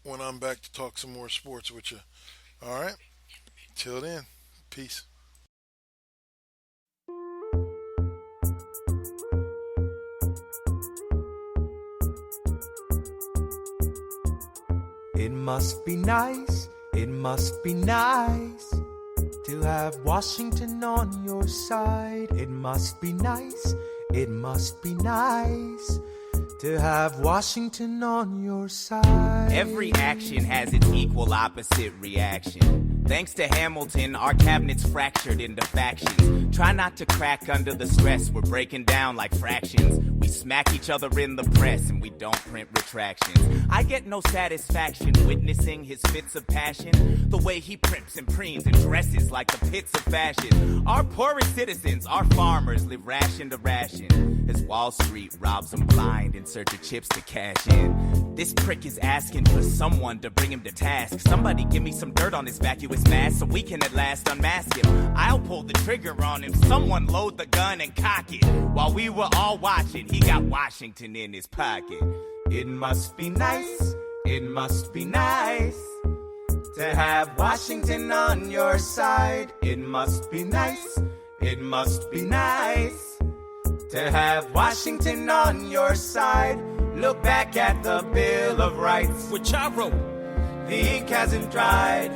when I'm back to talk some more sports with you. All right? Till then, peace. It must be nice to have Washington on your side. It must be nice to have Washington on your side. Every action has its equal opposite reaction. Thanks to Hamilton, our cabinet's fractured into factions. Try not to crack under the stress, we're breaking down like fractions. We smack each other in the press and we don't print retractions. I get no satisfaction witnessing his fits of passion. The way he primps and preens and dresses like the pits of fashion. Our poorest citizens, our farmers, live ration to ration. As Wall Street robs them blind in search of chips to cash in. This prick is asking for someone to bring him to task. Somebody give me some dirt on his vacuous mask so we can at last unmask him. I'll pull the trigger on him. Someone load the gun and cock it. While we were all watching, he got Washington in his pocket. It must be nice, it must be nice to have Washington on your side. It must be nice, it must be nice to have Washington on your side. Look back at the Bill of Rights, which I wrote. The ink hasn't dried.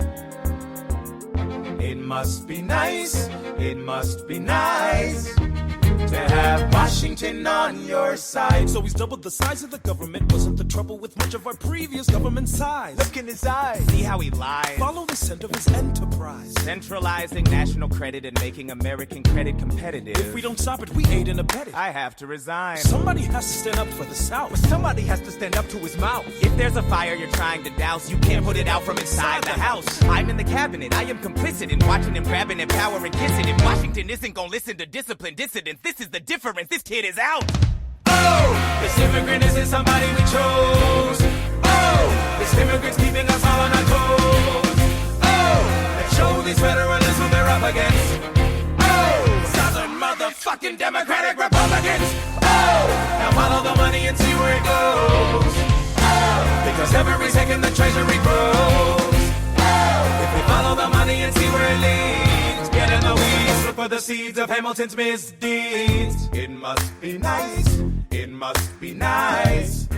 It must be nice, it must be nice to have Washington on your side. So he's doubled the size of the government. Wasn't the trouble with much of our previous government size? Look in his eyes, see how he lies. Follow the scent of his enterprise. Centralizing national credit and making American credit competitive. If we don't stop it, we aid and abet it. I have to resign. Somebody has to stand up for the South. But somebody has to stand up to his mouth. If there's a fire you're trying to douse, you can't put it out from inside the house. I'm in the cabinet, I am complicit in watching him grabbing and power and kissing. If Washington isn't gonna listen to disciplined dissidents, this is the difference, this kid is out. Oh, this immigrant isn't somebody we chose. Oh, this immigrant's keeping us all on our toes. Oh, let's show these federalists who they're up against. Oh, Southern motherfucking Democratic Republicans. Oh, now follow the money and see where it goes. Oh, because every second the treasury grows. Oh, if we follow the money and see where it leads, get in the weeds, look for the seeds of Hamilton's misdeeds. It must be nice, it must be nice.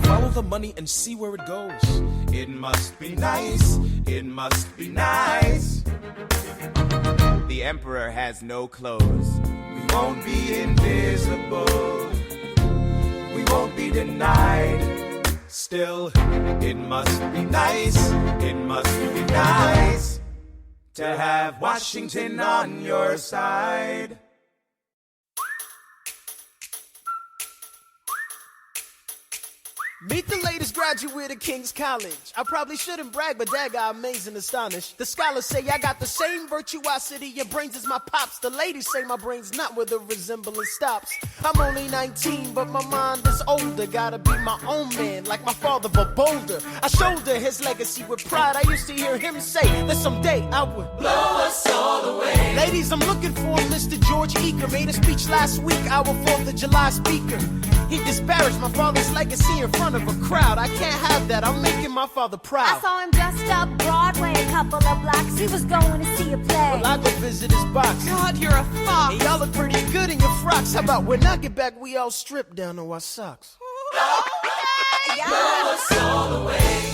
Follow the money and see where it goes. It must be nice, it must be nice. The emperor has no clothes. We won't be invisible, we won't be denied. Still, it must be nice, it must be nice to have Washington on your side. Meet the latest graduate of King's College. I probably shouldn't brag, but Dad got amazed and astonished. The scholars say I got the same virtuosity and brains as my pops. The ladies say my brain's not where the resemblance stops. I'm only 19, but my mind is older. Gotta be my own man, like my father, but bolder. I shoulder his legacy with pride. I used to hear him say that someday I would blow us all away. Ladies, I'm looking for Mr. George Eaker. Made a speech last week, our 4th of July speaker. He disparaged my father's legacy in front of a crowd. I can't have that. I'm making my father proud. I saw him dressed up Broadway a couple of blocks. He was going to see a play. Well, I go visit his box. God, you're a fox. Hey, y'all look pretty good in your frocks. How about when I get back, we all strip down to our socks? Blow us all away.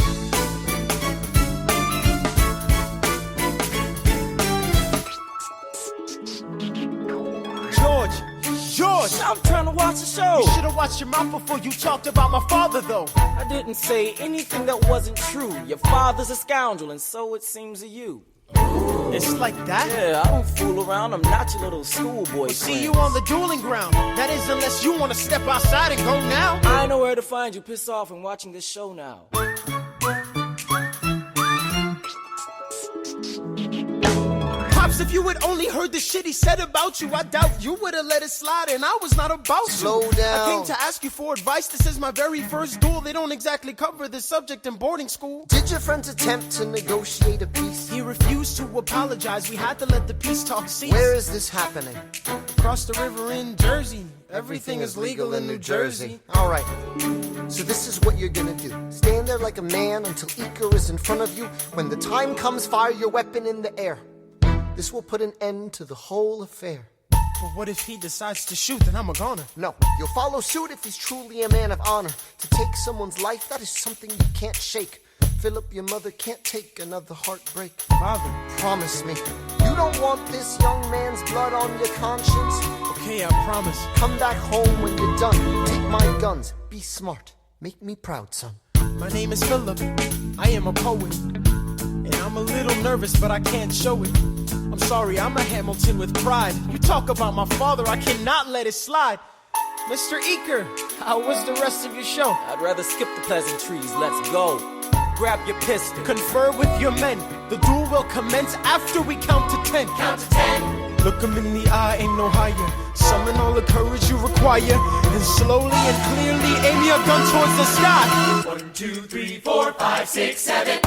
George! I'm trying to watch the show. You should have watched your mouth before you talked about my father, though. I didn't say anything that wasn't true. Your father's a scoundrel, and so it seems to you. It's like that? Yeah, I don't fool around. I'm not your little schoolboy. We'll see you on the dueling ground. That is, unless you want to step outside and go now. I know where to find you. Piss off and watching this show now. Pops, if you had only heard the shit he said about you, I doubt you would have let it slide, and I was not about to. Slow down. I came to ask you for advice. This is my very first duel. They don't exactly cover this subject in boarding school. Did your friends attempt to negotiate a peace? He refused to apologize. We had to let the peace talk cease. Where is this happening? Across the river in Jersey. Everything is legal in New Jersey. All right. So this is what you're gonna do. Stand there like a man until Iker is in front of you. When the time comes, fire your weapon in the air. This will put an end to the whole affair. But what if he decides to shoot? Then I'm a goner. No, you'll follow suit if he's truly a man of honor. To take someone's life, that is something you can't shake. Philip, your mother can't take another heartbreak. Father, promise me, you don't want this young man's blood on your conscience. Okay, I promise. Come back home when you're done. Take my guns. Be smart. Make me proud, son. My name is Philip. I am a poet. And I'm I'm a little nervous, but I can't show it. I'm sorry, I'm a Hamilton with pride. You talk about my father, I cannot let it slide. Mr. Eaker, how was the rest of your show? I'd rather skip the pleasantries, let's go. Grab your pistol. Confer with your men. The duel will commence after we count to 10. Count to 10. Look 'em in the eye, ain't no higher. Summon all the courage you require. And slowly and clearly aim your gun towards the sky. 1, 2, 3, 4, 5, 6, 7.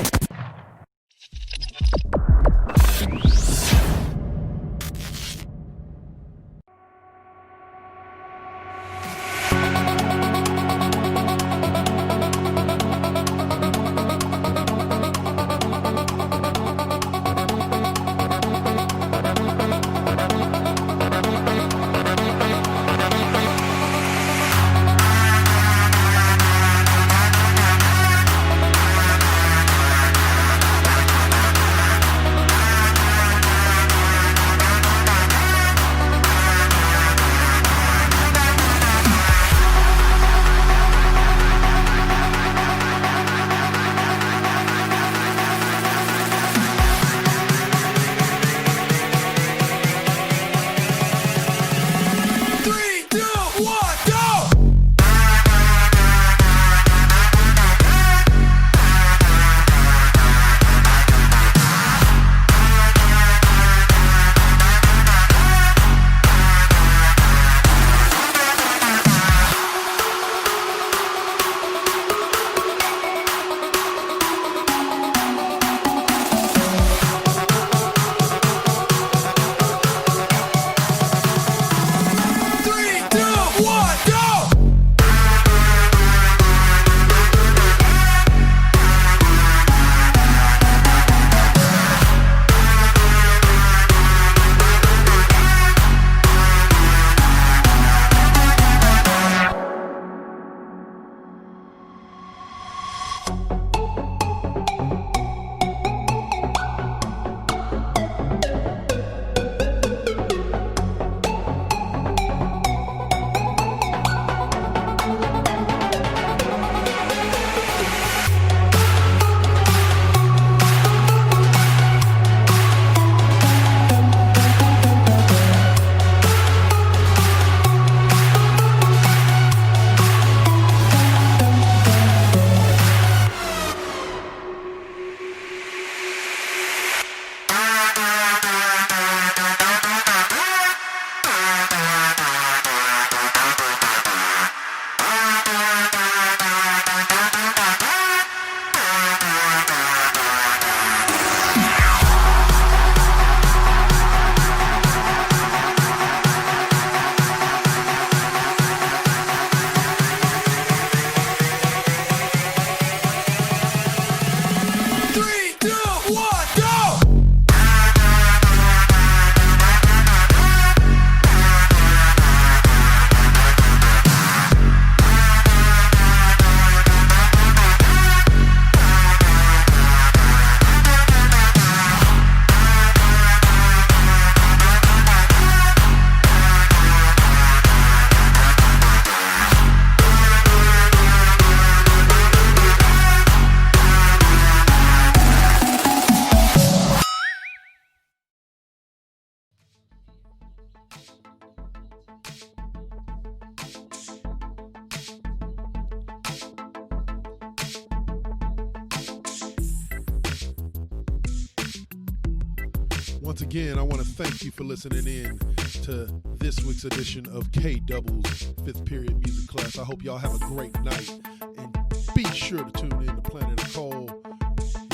Once again, I want to thank you for listening in to this week's edition of K Double's 5th Period Music Class. I hope y'all have a great night, and be sure to tune in to Planet Nicole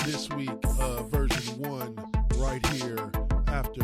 this week, version 1, right here after